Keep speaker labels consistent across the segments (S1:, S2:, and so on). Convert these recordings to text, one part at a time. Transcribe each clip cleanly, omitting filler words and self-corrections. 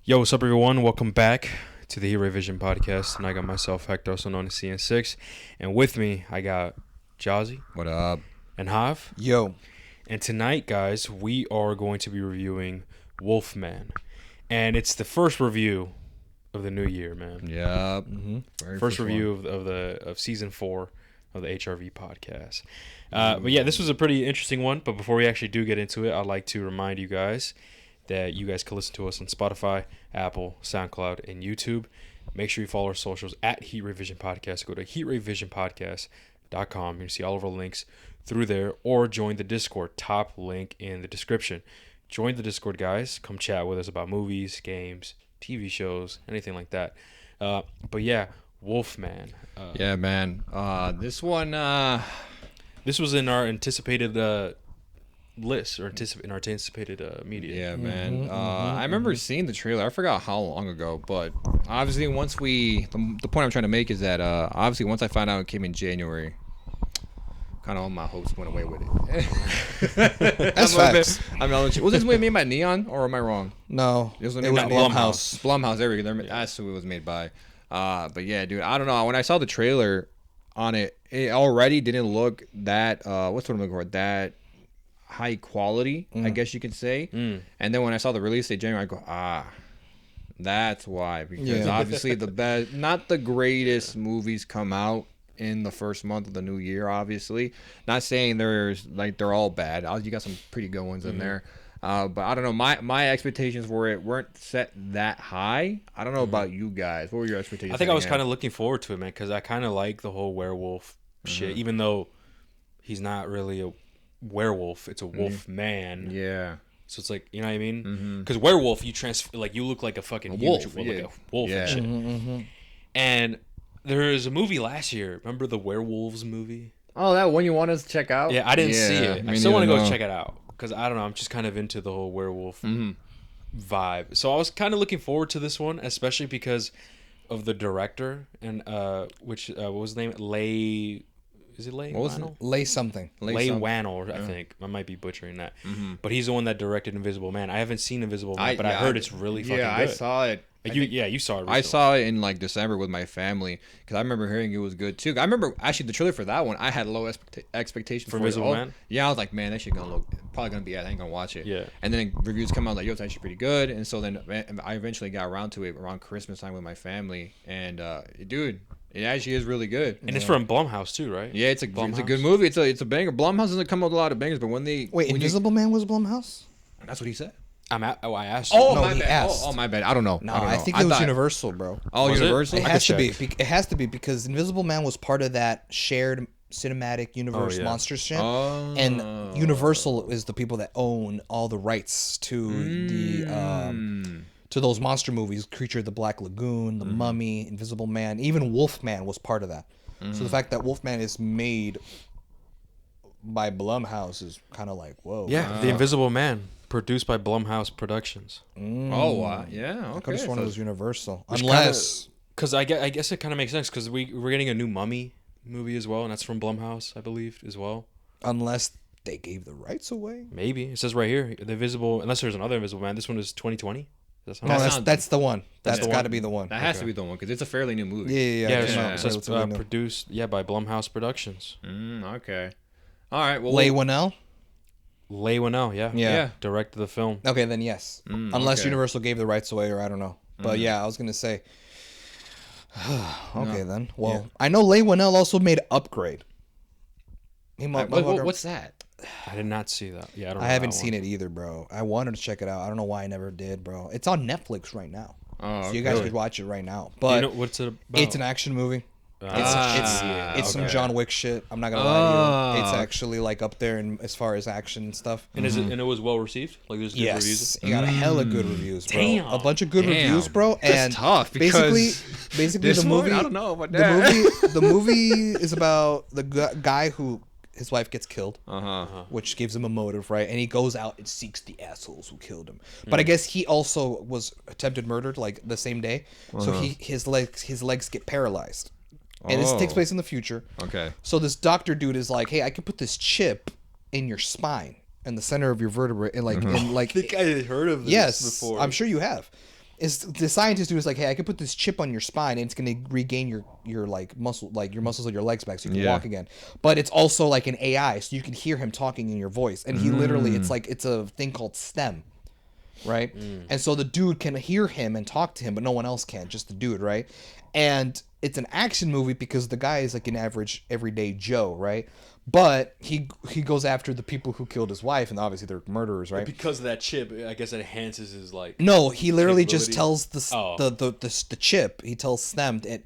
S1: Yo, what's up, everyone? Welcome back to the Heat Ray Vision podcast. And I got myself, Hector, also known as CN6. And with me, I got Jazzy.
S2: What up?
S1: And Hav.
S3: Yo.
S1: And tonight, guys, we are going to be reviewing Wolfman. And it's the first review of the new year, man.
S2: Yep.
S1: First review of season 4 of the HRV podcast. But yeah, this was a pretty interesting one. But before we actually do get into it, I'd like to remind you guys that you guys can listen to us on Spotify, Apple, SoundCloud, and YouTube. Make sure you follow our socials at Heat Ray Vision Podcast. Go to heatrayvisionpodcast.com. You can see all of our links through there, or join the Discord. Top link in the description. Join the Discord, guys. Come chat with us about movies, games, TV shows, anything like that. But yeah, Wolfman.
S2: Yeah, man. This one.
S1: This was in our anticipated list, or in our anticipated media.
S2: Yeah, man. I remember seeing the trailer. I forgot how long ago, but obviously once the point I'm trying to make is that obviously once I found out it came in January, kind of all my hopes went away with it.
S3: That's facts.
S2: Was this movie made by Neon, or am I wrong?
S3: No,
S2: It was
S3: Blumhouse.
S2: Blumhouse. There we go. That's who it was made by. But yeah, dude. I don't know. When I saw the trailer on it, it already didn't look that. What's the word I'm looking for? That high quality, I guess you could say. And then when I saw the release date January, I go, that's why. Because obviously not the greatest movies come out in the first month of the new year, obviously. Not saying they're all bad. You got some pretty good ones in there. But I don't know. My expectations for it weren't set that high. I don't know about you guys. What were your expectations?
S1: I think I was kind of looking forward to it, man, because I kind of like the whole werewolf shit, even though he's not really a werewolf. It's a wolf man.
S2: Yeah.
S1: So it's like, you know what I mean? Because werewolf, you look like a fucking
S2: wolf,
S1: like
S2: yeah.
S1: a wolf and shit. And there was a movie last year. Remember the werewolves movie?
S2: Oh, that one you want us to check out?
S1: Yeah, I didn't see it.
S2: me
S1: I still want to
S2: neither,
S1: go
S2: no.
S1: check it out because I don't know. I'm just kind of into the whole werewolf vibe. So I was kind of looking forward to this one, especially because of the director and what was his name? Is it Leigh?
S2: What was it?
S3: Lay something.
S1: Leigh Whannell, I think. I might be butchering that. But he's the one that directed Invisible Man. I haven't seen Invisible Man, but I heard it's really fucking good.
S2: I saw it.
S1: You saw it recently.
S2: I saw it in like December with my family because I remember hearing it was good too. I remember actually the trailer for that one. I had low expectations for
S1: Invisible
S2: it.
S1: Man.
S2: Yeah, I was like, man, that shit probably gonna be. I ain't gonna watch it.
S1: Yeah.
S2: And then reviews come out like, yo, it's actually pretty good. And so then I eventually got around to it around Christmas time with my family. And dude, it actually is really good.
S1: And it's from Blumhouse too, right?
S2: Yeah, it's a good movie. It's a banger. Blumhouse doesn't come up with a lot of bangers, but
S3: Invisible Man was Blumhouse?
S2: that's what he said.
S1: I asked you.
S3: No,
S2: my
S3: he
S2: bad.
S3: asked.
S2: Oh, my bad. I don't know.
S3: No,
S2: I don't
S3: I
S2: know.
S3: think it was
S2: thought-
S3: Universal, bro.
S2: Oh,
S1: Was it?
S2: Universal.
S3: It
S1: I
S3: has
S1: could
S3: to be.
S1: check.
S3: It has to be because Invisible Man was part of that shared cinematic universe
S1: yeah.
S3: monster shit.
S2: Oh.
S3: And Universal is the people that own all the rights to to those monster movies, Creature of the Black Lagoon, The Mummy, Invisible Man, even Wolfman was part of that. So the fact that Wolfman is made by Blumhouse is kind of like, whoa.
S1: Yeah, The Invisible Man, produced by Blumhouse Productions.
S2: Oh, wow. Yeah.
S3: I
S2: Okay.
S3: could have sworn
S2: So-
S3: it was Universal.
S1: Which
S3: Unless...
S1: Because I guess it kind of makes sense because we're getting a new Mummy movie as well, and that's from Blumhouse, I believe, as well.
S3: Unless they gave the rights away.
S1: Maybe it says right here, the Invisible. Unless there's another Invisible Man. This one is 2020. Does that
S3: No,
S1: sound
S3: that's the one. That's
S1: the
S3: got to
S1: one?
S3: be the one.
S2: That has to be the one because it's a fairly new movie.
S3: Yeah.
S1: Yeah,
S3: it came out
S1: it says
S3: relatively new.
S1: produced by Blumhouse Productions.
S2: Okay. All right. Well,
S3: Leigh Whannell?
S1: Leigh Whannell, yeah.
S3: Yeah.
S1: Directed the film.
S3: Okay, then yes. Unless
S2: okay.
S3: Universal gave the rights away, or I don't know. But yeah, I was going to say... okay, then. Well, I know Leigh Whannell also made Upgrade.
S2: what's that?
S1: I did not see that. Yeah, I don't know
S3: I haven't
S1: that
S3: seen it either, bro. I wanted to check it out. I don't know why I never did, bro. It's on Netflix right now.
S2: Oh,
S3: So you guys could watch it right now.
S1: one.
S3: But
S1: Do you know what's it about?
S3: it's an action movie. It's some
S1: okay.
S3: John Wick shit. I'm not gonna lie to you. It's actually like up there in as far as action and stuff.
S1: And it was well received. Like there's good reviews.
S3: Yes, you got a hella good reviews, bro.
S1: Damn.
S3: A bunch of good reviews, bro.
S2: That's
S3: And
S2: tough
S3: basically,
S2: because
S3: the movie.
S2: I don't know about
S3: The
S2: that.
S3: movie is about the guy who his wife gets killed, which gives him a motive, right? And he goes out and seeks the assholes who killed him. But I guess he also was attempted murdered like the same day, so his legs get paralyzed. And this takes place in the future.
S2: Okay.
S3: So this doctor dude is like, "Hey, I could put this chip in your spine, in the center of your vertebrae, and like,
S1: I think I had heard of this
S3: yes,
S1: before.
S3: I'm sure you have." is the scientist who was like, hey, I could put this chip on your spine and it's gonna regain your like muscle, like your muscles of your legs back, so you can walk again. But it's also like an AI, so you can hear him talking in your voice, and he literally, it's a thing called STEM, right? And so the dude can hear him and talk to him, but no one else can, just the dude, right? And it's an action movie because the guy is like an average everyday Joe, right? But he goes after the people who killed his wife, and obviously they're murderers, right?
S1: Because of that chip, I guess it enhances his like.
S3: No, he literally just
S1: capabilities.
S3: tells the chip. He tells STEM that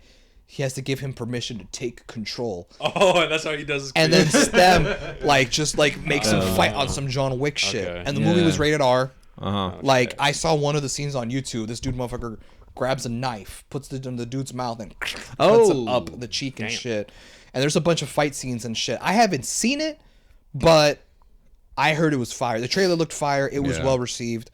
S3: he has to give him permission to take control.
S1: Oh, and that's how he does his.
S3: And then STEM just makes him fight on some John Wick shit.
S1: Okay.
S3: And the movie was rated R.
S2: Uh-huh.
S3: I saw one of the scenes on YouTube. This dude motherfucker grabs a knife, puts it in the dude's mouth, and cuts it up the cheek and shit. And there's a bunch of fight scenes and shit. I haven't seen it, but I heard it was fire. The trailer looked fire. It was well received.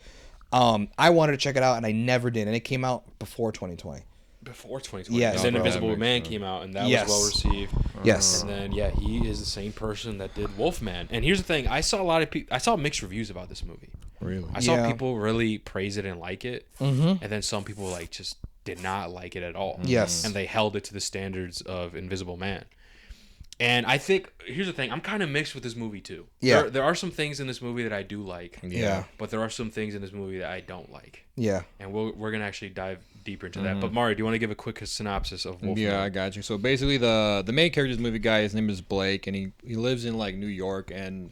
S3: I wanted to check it out, and I never did. And it came out before 2020.
S1: Before 2020.
S3: Yes.
S1: And then
S3: Oh,
S1: Invisible Man came out, and that
S3: Yes.
S1: was well received.
S3: Yes.
S1: And then he is the same person that did Wolfman. And here's the thing: I saw a lot of people. I saw mixed reviews about this movie.
S2: Really?
S1: I saw
S3: Yeah.
S1: people really praise it and like it, and then some people like just did not like it at all.
S3: Yes.
S1: And they held it to the standards of Invisible Man. And I think here's the thing: I'm kind of mixed with this movie too.
S3: Yeah.
S1: There are some things in this movie that I do like.
S3: Yeah.
S1: But there are some things in this movie that I don't like.
S3: Yeah.
S1: And we're gonna actually dive deeper into that. But Mario, do you want to give a quick synopsis of Wolfman?
S2: Yeah, I got you. So basically, the main character of this movie guy, his name is Blake, and he lives in like New York, and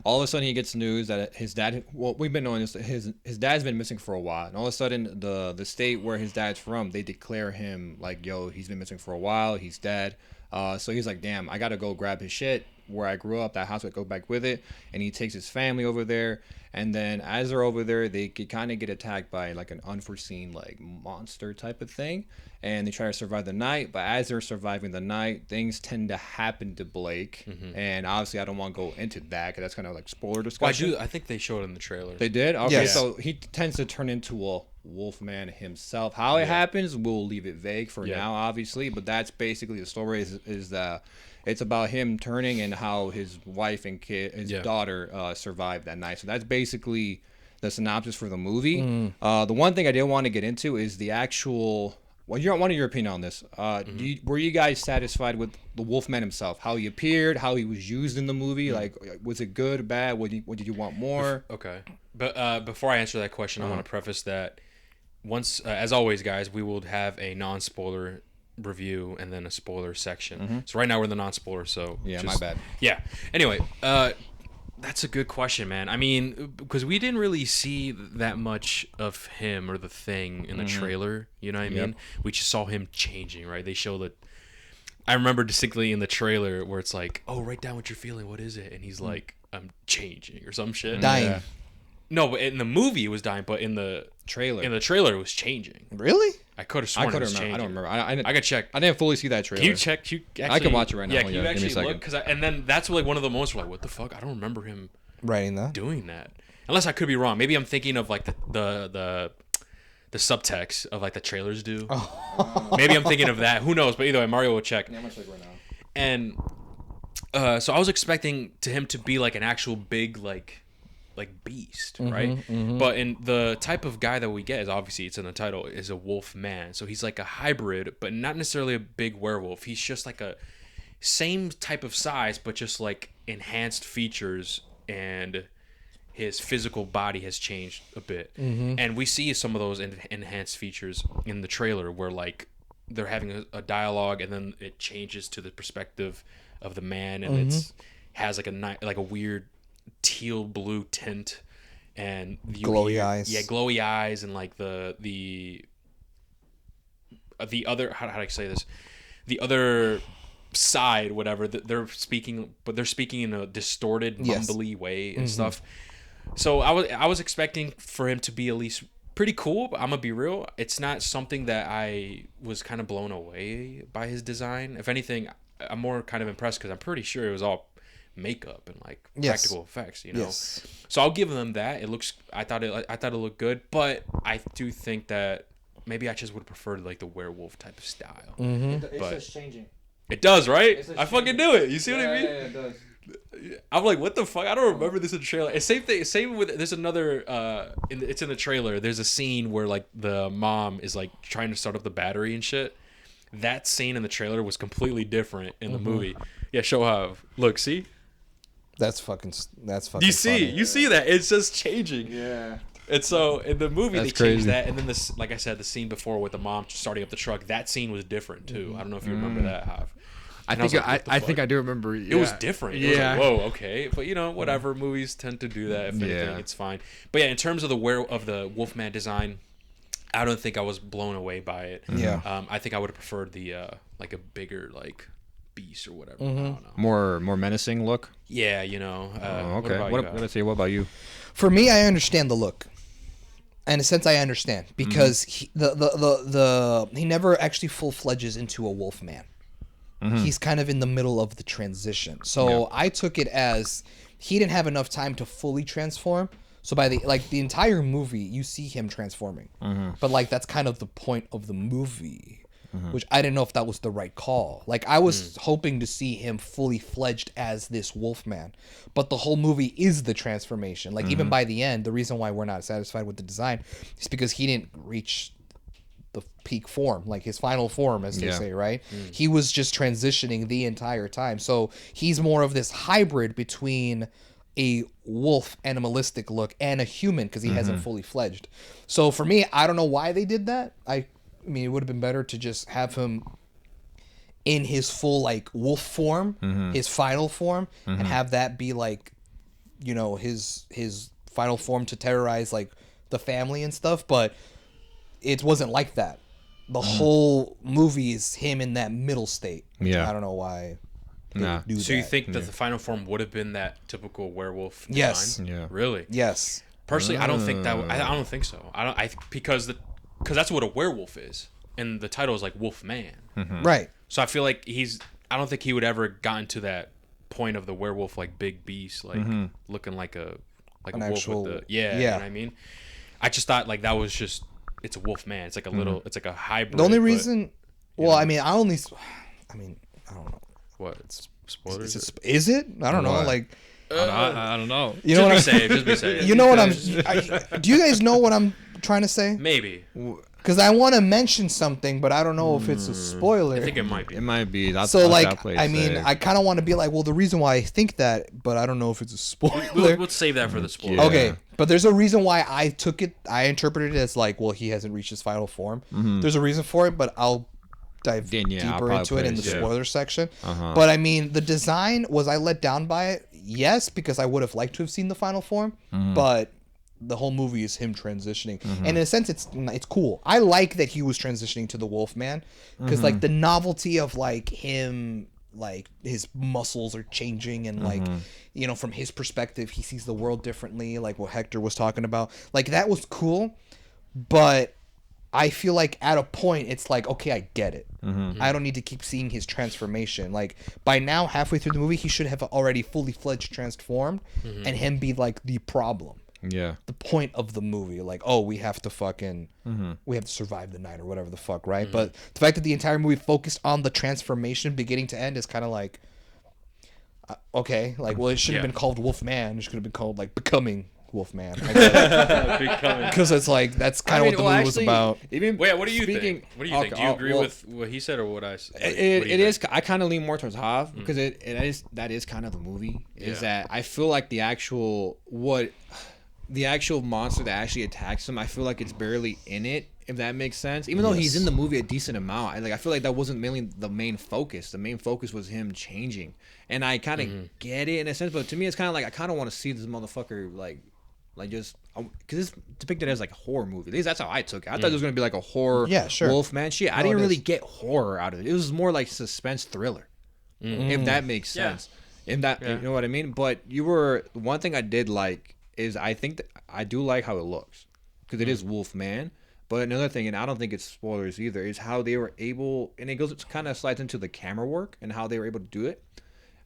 S2: all of a sudden he gets news that his dad. Well, we've been knowing this. His dad's been missing for a while, and all of a sudden the state where his dad's from, they declare him like, yo, he's been missing for a while. He's dead. So he's like, damn, I gotta go grab his shit where I grew up, that house, I go back with it, and he takes his family over there. And then as they're over there, they kind of get attacked by like an unforeseen like monster type of thing, and they try to survive the night. But as they're surviving the night, things tend to happen to Blake, and obviously I don't want to go into that because that's kind of like spoiler
S1: Well,
S2: discussion.
S1: I think they showed it in the trailer.
S2: They did? Okay,
S3: Yes.
S2: so he tends to turn into a Wolfman himself. How it happens, we'll leave it vague for now, obviously, but that's basically the story is that it's about him turning and how his wife and his daughter survived that night. So that's basically the synopsis for the movie. The one thing I did want to get into is the actual... Well, I want your opinion on this. Were you guys satisfied with the Wolfman himself? How he appeared, how he was used in the movie? Like, was it good, bad? What did you want more?
S1: Okay. But before I answer that question, I want to preface that once, as always, guys, we will have a non-spoiler review and then a spoiler section. So right now we're in the non-spoiler, so
S2: Yeah, my bad.
S1: Yeah. Anyway, that's a good question, man. I mean, because we didn't really see that much of him or the thing in the trailer. You know what I mean? We just saw him changing, right? They showed that. I remember distinctly in the trailer where it's like, "Oh, write down what you're feeling. What is it?" And he's like, "I'm changing" or some shit.
S3: Dying.
S2: Yeah.
S1: No, but in the movie it was dying, but in the
S2: Trailer.
S1: it was changing.
S3: Really?
S1: I could have
S2: I
S1: sworn it
S2: couldn't
S1: was
S2: remember.
S1: changing.
S2: I don't remember.
S1: I could check.
S2: I didn't fully see that trailer.
S1: Can you check? Can you actually,
S2: I can watch it right now.
S1: Yeah,
S2: Hold
S1: can
S2: on,
S1: you
S2: give me a
S1: actually look? And then that's like one of the moments where like, what the fuck? I don't remember him
S3: Writing that?
S1: doing that. Unless I could be wrong. Maybe I'm thinking of like the subtext of like the trailers do. Maybe I'm thinking of that. Who knows? But either way, Mario will check.
S2: Yeah, I'm gonna check right now.
S1: And so I was expecting him to be like an actual big like beast, right? But in the type of guy that we get is obviously it's in the title is a wolf man. So he's like a hybrid, but not necessarily a big werewolf. He's just like a same type of size, but just like enhanced features, and his physical body has changed a bit. And we see some of those enhanced features in the trailer where like they're having a dialogue and then it changes to the perspective of the man, and it's has like a weird teal blue tint and
S3: Glowy eyes.
S1: Yeah, glowy eyes, and like the other how do I say this? The other side, whatever, they're speaking, but they're speaking in a distorted, mumbly way and stuff. So I was expecting for him to be at least pretty cool, but I'm gonna be real. It's not something that I was kind of blown away by his design. If anything, I'm more kind of impressed because I'm pretty sure it was all makeup and like practical effects, you know.
S3: Yes.
S1: So I'll give them that. It looks. I thought it looked good, but I do think that maybe I just would have preferred like the werewolf type of style.
S2: It's
S1: But-
S2: just changing.
S1: It does, right?
S2: It's a
S1: I fucking
S2: shame.
S1: do it. You see what I mean?
S2: Yeah, it does.
S1: I'm like, what the fuck? I don't remember this in the trailer. And same thing. Same with there's another. It's in the trailer. There's a scene where like the mom is like trying to start up the battery and shit. That scene in the trailer was completely different in the movie. Yeah, Shohav. Look, see.
S3: That's fucking.
S1: You see,
S3: funny.
S1: you see that it's just changing.
S2: Yeah.
S1: And so in the movie
S2: That's
S1: they changed
S2: crazy.
S1: that, and then this, like I said, the scene before with the mom starting up the truck. That scene was different too. I don't know if you remember that, Hav.
S2: I
S1: And I was
S2: think
S1: like, what the
S2: I think
S1: fuck?
S2: I do remember.
S1: It was different. It
S2: Yeah.
S1: was like, whoa, okay. But you know, whatever. Movies tend to do that. If anything,
S2: Yeah.
S1: it's fine. But yeah, in terms of the Wolfman design, I don't think I was blown away by it.
S3: Yeah.
S1: I think I would have preferred the like a bigger like beast or whatever. I don't know.
S2: more menacing look.
S1: Yeah, you know.
S2: Oh, okay.
S1: What about you,
S2: Let's see. What about you?
S3: For me, I understand the look. In a sense, I understand because he never actually full fledges into a wolf man. He's kind of in the middle of the transition. So I took it as he didn't have enough time to fully transform. So by the entire movie, you see him transforming, but like that's kind of the point of the movie, which I didn't know if that was the right call. Like I was hoping to see him fully fledged as this Wolfman, but the whole movie is the transformation. Like even by the end, the reason why we're not satisfied with the design is because he didn't reach the peak form, like his final form, as they say, right? He was just transitioning the entire time. So he's more of this hybrid between a wolf animalistic look and a human because he hasn't fully fledged. So for me, I don't know why they did that. I mean, it would have been better to just have him in his full like wolf form, his final form, and have that be like, you know, his final form to terrorize like the family and stuff. But it wasn't like that. The whole movie is him in that middle state.
S2: Yeah.
S3: I don't know why. they
S2: Nah.
S3: do
S1: So you
S3: that.
S1: think that the final form would have been that typical werewolf
S3: Yes.
S1: design?
S2: Yeah.
S1: Really?
S3: Yes.
S1: Personally, I don't think that. I don't think so. Because that's what a werewolf is, and the title is like Wolf Man.
S3: Right.
S1: So I feel like I don't think he would ever gotten to that point of the werewolf like big beast, like looking like a
S3: An
S1: wolf
S3: actual-
S1: with the You know what I mean? I just thought like that was just it's a wolf man. It's like a little. It's like a hybrid.
S3: The only
S1: but-
S3: reason, well, I mean, I don't know.
S1: What? It's spoilers.
S3: Is it? I don't know.
S2: What?
S3: Like,
S2: I don't know.
S3: you know
S1: Just
S3: what
S1: be
S3: I'm
S1: safe. Just be safe.
S3: You know what do you guys know what I'm trying to say?
S1: Maybe.
S3: Because I want to mention something, but I don't know if it's a spoiler.
S1: I think it might be.
S2: It might be. That's
S3: So
S2: that's
S3: like,
S2: that place
S3: I mean,
S2: safe.
S3: I kind of want to be like, well, the reason why I think that, but I don't know if it's a spoiler.
S1: We'll save that for the spoiler.
S2: Yeah.
S3: Okay, but there's a reason why I interpreted it as like, well, he hasn't reached his final form. There's a reason for it, but I'll dive
S2: Then, yeah, I'll
S3: deeper
S2: probably
S3: into it in the
S2: put it, yeah.
S3: spoiler section. But I mean, the design, was I let down by it? Yes, because I would have liked to have seen the final form, but the whole movie is him transitioning, and in a sense, it's cool. I like that he was transitioning to the Wolfman because like the novelty of like him, like his muscles are changing, and like you know, from his perspective, he sees the world differently. Like what Hector was talking about, like that was cool, but I feel like at a point it's like, okay, I get it. I don't need to keep seeing his transformation. Like by now, halfway through the movie, he should have already fully fledged transformed, and him be like the problem.
S2: Yeah.
S3: The point of the movie, like, oh, we have to fucking, we have to survive the night or whatever the fuck, right? But the fact that the entire movie focused on the transformation, beginning to end, is kind of like, okay, like, well, it should have
S1: Yeah.
S3: been called Wolfman. It should have been called like Becoming Wolfman, because it's like that's kind of what the movie was about.
S2: Even
S1: Wait, what do you
S2: speaking,
S1: think? What do you think? Do you agree
S2: well,
S1: with what he said or what I said?
S2: It is. I kind of lean more towards Hav because that is kind of the movie. Is
S1: Yeah.
S2: that I feel like the actual monster that actually attacks him, I feel like it's barely in it, if that makes sense. Even though he's in the movie a decent amount, I feel like that wasn't mainly the main focus. The main focus was him changing, and I kind of get it in a sense. But to me, it's kind of like I kind of want to see this motherfucker like just because it's depicted as like a horror movie. At least that's how I took it. I thought it was gonna be like a horror,
S3: Yeah, sure.
S2: Wolfman shit. I
S3: No,
S2: didn't
S3: it
S2: really
S3: is.
S2: get horror out of it. It was more like suspense thriller, if that makes
S1: Yeah.
S2: sense. If that, you know what I mean. But one thing I did like is I think that I do like how it looks because it is Wolfman. But another thing, and I don't think it's spoilers either, is how they were able, and it kind of slides into the camera work and how they were able to do it.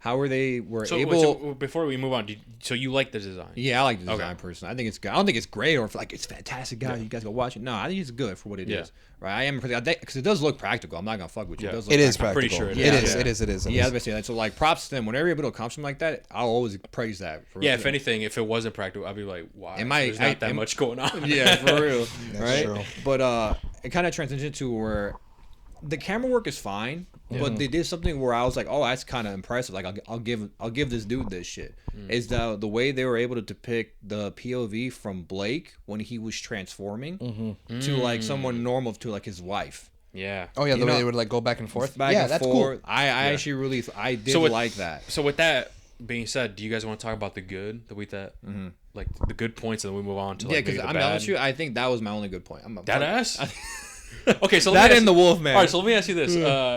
S2: how were they were
S1: So,
S2: able.
S1: wait, so before we move on, so you like the design?
S2: Yeah, I like the design
S1: Okay.
S2: personally. I think it's good. I don't think it's great or like it's fantastic, guys. You guys go watch it. No, I think it's good for what it is.
S1: Yeah.
S2: Right? I am because it does look practical. I'm not gonna fuck with you.
S1: Yeah.
S2: It does look
S3: It is
S2: practical.
S3: practical.
S1: pretty sure
S3: It
S1: it
S3: is.
S1: is.
S3: It is. It is. It
S2: Yeah, I
S3: is.
S2: was gonna say that. So like props to them. Whenever you're able to accomplish something like that, I'll always praise that. For
S1: Yeah, if anything, if it wasn't practical, I'd be like, why?
S2: It might-
S1: There's not that
S2: it-
S1: much going on.
S2: Yeah, for real.
S3: That's
S2: right?
S3: true.
S2: But it kind of transitioned to where the camera work is fine, but they did something where I was like, oh, that's kind of impressive. Like I'll give this dude this shit. Is the way they were able to depict the POV from Blake when he was transforming to like someone normal to like his wife.
S1: Yeah.
S3: Oh yeah, the
S2: You
S3: way
S2: know,
S3: they would like go back and forth.
S2: Back
S3: yeah,
S2: and
S3: that's
S2: forth.
S3: cool.
S2: I actually really I did
S1: So with-
S2: like that.
S1: So with that being said, do you guys want to talk about the good like the good points, and then we move on to like
S2: Yeah,
S1: maybe
S2: because
S1: the
S2: I'm
S1: bad?
S2: honest with you, I think that was my only good point. I'm
S1: That ass. Okay, so let
S2: That
S1: me ask
S2: and the
S1: you-
S2: Wolfman.
S1: All right, so let me ask you this: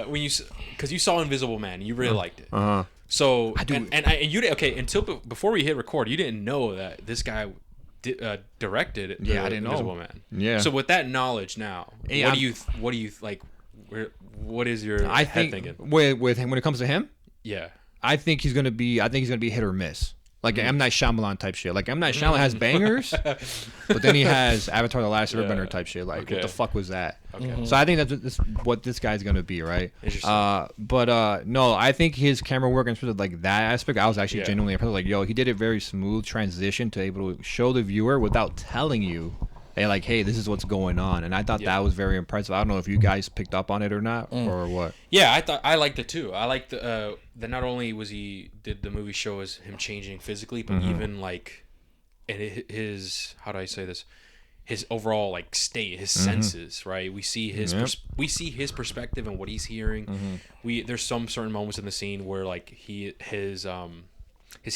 S1: when you, because you saw Invisible Man, you really liked it.
S2: Uh-huh.
S1: So
S2: I do.
S1: and you did okay until before we hit record, you didn't know that this guy directed.
S2: Yeah, I didn't know.
S1: Invisible Man.
S2: Yeah.
S1: So with that knowledge now,
S2: Hey,
S1: what do you like? What is your
S2: I
S1: head
S2: think
S1: thinking?
S2: with him when it comes to him,
S1: Yeah.
S2: I think he's gonna be hit or miss. Like M Night Shyamalan type shit. Like M Night Shyamalan has bangers, but then he has Avatar: The Last Airbender
S1: Yeah.
S2: type shit. Like
S1: Okay.
S2: what the fuck was that?
S1: Okay.
S2: So I think that's what this guy's gonna be, right?
S1: Interesting.
S2: But no, I think his camera work in terms of like that aspect, I was actually
S1: Yeah.
S2: genuinely impressed. Like, yo, he did a very smooth transition to able to show the viewer without telling you, hey, this is what's going on. And I thought
S1: Yeah.
S2: that was very impressive. I don't know if you guys picked up on it or not, or what.
S1: Yeah, I liked it too. I liked that not only did the movie show us him changing physically, but even like in his, how do I say this, his overall like state, his senses, right? We see his
S2: Yep.
S1: we see his perspective and what he's hearing. There's some certain moments in the scene where like his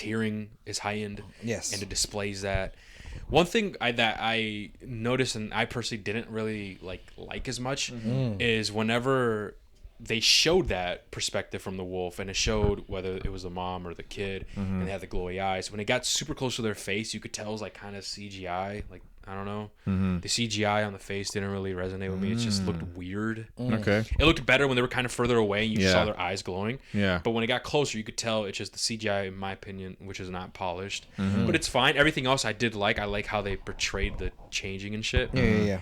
S1: hearing is heightened,
S3: Yes.
S1: and it displays that. One thing that I noticed, and I personally didn't really like as much, is whenever they showed that perspective from the wolf, and it showed whether it was the mom or the kid, and they had the glowy eyes. When it got super close to their face, you could tell it was like kind of CGI. Like, I don't know, the CGI on the face didn't really resonate with me. It just looked weird.
S2: Okay.
S1: It looked better when they were kind of further away and you
S2: Yeah.
S1: saw their eyes glowing.
S2: Yeah.
S1: But when it got closer, you could tell it's just the CGI, in my opinion, which is not polished. But it's fine. Everything else I did like. I like how they portrayed the changing and shit.
S3: Yeah.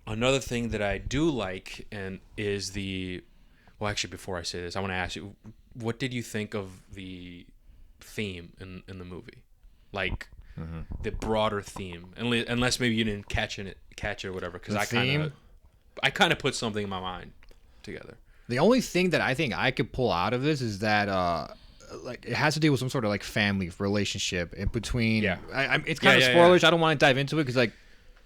S1: Another thing that I do like is well, actually, before I say this, I want to ask you, what did you think of the theme in the movie? Like the broader theme, unless maybe you didn't catch it or whatever. Because I kind of put something in my mind together.
S2: The only thing that I think I could pull out of this is that like it has to do with some sort of like family relationship in between.
S1: Yeah.
S2: It's kind
S1: Yeah,
S2: of
S1: yeah,
S2: spoilers. I don't want to dive into it because like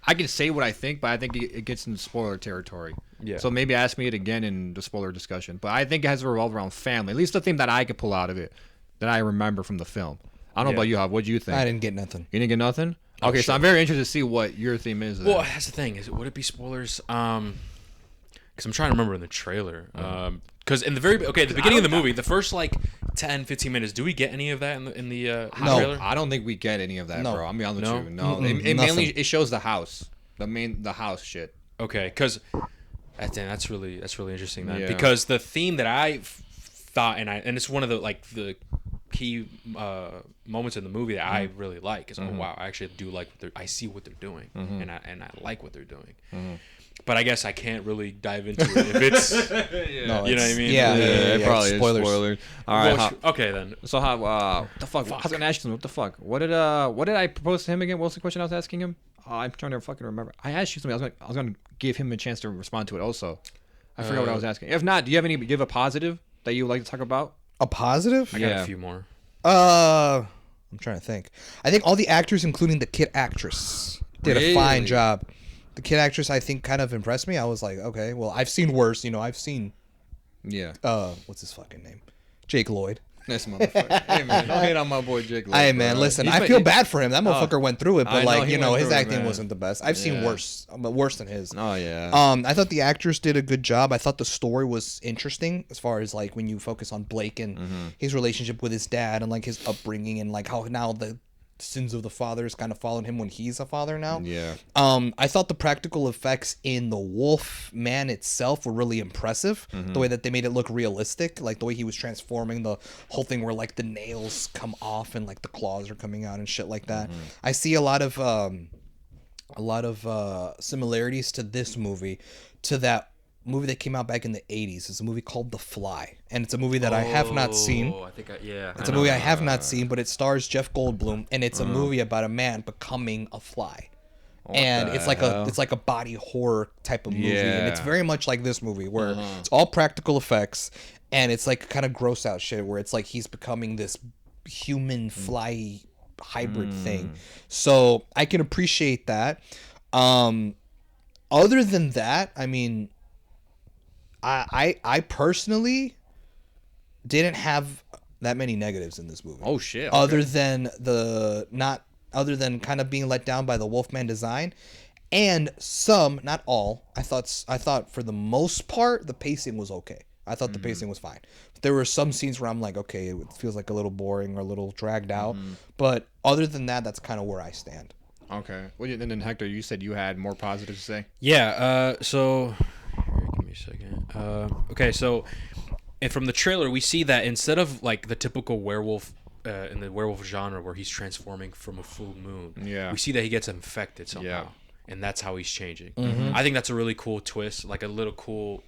S2: I can say what I think, but I think it gets into spoiler territory.
S1: Yeah.
S2: So maybe ask me it again in the spoiler discussion. But I think it has to revolve around family. At least the theme that I could pull out of it that I remember from the film. I don't know
S1: Yeah.
S2: about you, Hob. What do you think?
S3: I didn't get nothing.
S2: You didn't get nothing? Okay, so
S1: sure.
S2: I'm very interested to see what your theme is. Then.
S1: Well, that's the thing. Would it be spoilers? Because I'm trying to remember in the trailer. Because in the the beginning of the movie, the first like 10, 15 minutes, do we get any of that in the
S3: No.
S1: trailer?
S2: I don't think we get any of that,
S3: No.
S2: bro. I'm be honest
S1: No?
S2: with you. No,
S3: Mm-mm,
S2: it mainly
S3: nothing.
S2: it shows the house, the house shit.
S1: Okay, because that's really interesting then.
S2: Yeah.
S1: Because the theme that I thought, and it's one of the key moments in the movie that I really like is, oh wow, I actually do like I see what they're doing, and I like what they're doing. But I guess I can't really dive into it if it's
S3: No,
S1: you know what I mean.
S3: Yeah,
S2: it probably
S3: spoilers.
S2: is spoilers. All right,
S1: Well, okay then.
S2: so how? What the fuck? I was gonna ask you something. What the fuck? What did I propose to him again? What was the question I was asking him? I'm trying to fucking remember. I asked you something. I was gonna give him a chance to respond to it. Also, I forgot what I was asking. If not, do you have a positive that you would like to talk about?
S3: A positive?
S1: I got
S2: Yeah.
S1: a few more.
S3: I'm trying to think. I think all the actors, including the kid actress, did a fine
S2: Really?
S3: job. The kid actress, I think, kind of impressed me. I was like, okay, well, I've seen worse. You know, I've seen
S2: Yeah.
S3: what's his fucking name? Jake Lloyd.
S2: This motherfucker. Hey man, don't hate on my boy Jake. Lloyd,
S3: Hey
S2: bro.
S3: man, listen,
S2: He's
S3: I
S2: been-
S3: feel bad for him. That motherfucker went through it,
S2: I
S3: but
S2: know,
S3: like,
S2: he
S3: you know,
S2: went
S3: his
S2: through it,
S3: acting
S2: man.
S3: wasn't the best. I've seen
S2: Yeah.
S3: worse, but worse than his.
S2: Oh yeah.
S3: I thought the actors did a good job. I thought the story was interesting as far as like when you focus on Blake and his relationship with his dad and like his upbringing and like how now the sins of the fathers kind of followed him when he's a father now.
S2: Yeah.
S3: I thought the practical effects in the Wolf Man itself were really impressive. The way that they made it look realistic, like the way he was transforming, the whole thing where like the nails come off and like the claws are coming out and shit like that. I see a lot of similarities to this movie, to that movie that came out back in the 80s. It's a movie called The Fly, and it's a movie that I have not seen.
S1: I think yeah.
S3: It's a movie I have not seen, but it stars Jeff Goldblum, and it's a movie about a man becoming a fly. And it's like a body horror type of movie, and it's very much like this movie where it's all practical effects, and it's like kind of gross out shit where it's like he's becoming this human fly hybrid thing. So I can appreciate that. Other than that, I mean, I personally didn't have that many negatives in this movie.
S2: Oh shit.
S3: Other than kind of being let down by the Wolfman design, and some, not all. I thought for the most part the pacing was okay. I thought the pacing was fine. But there were some scenes where I'm like, okay, it feels like a little boring or a little dragged out. But other than that, that's kind of where I stand.
S2: Okay. Well, and then Hector, you said you had more positives to say.
S1: Yeah. So, here, give me a second. Okay. So, and from the trailer, we see that instead of like the typical werewolf in the werewolf genre where he's transforming from a full moon, we see that he gets infected somehow, and that's how he's changing. I think that's a really cool twist, like a little cool,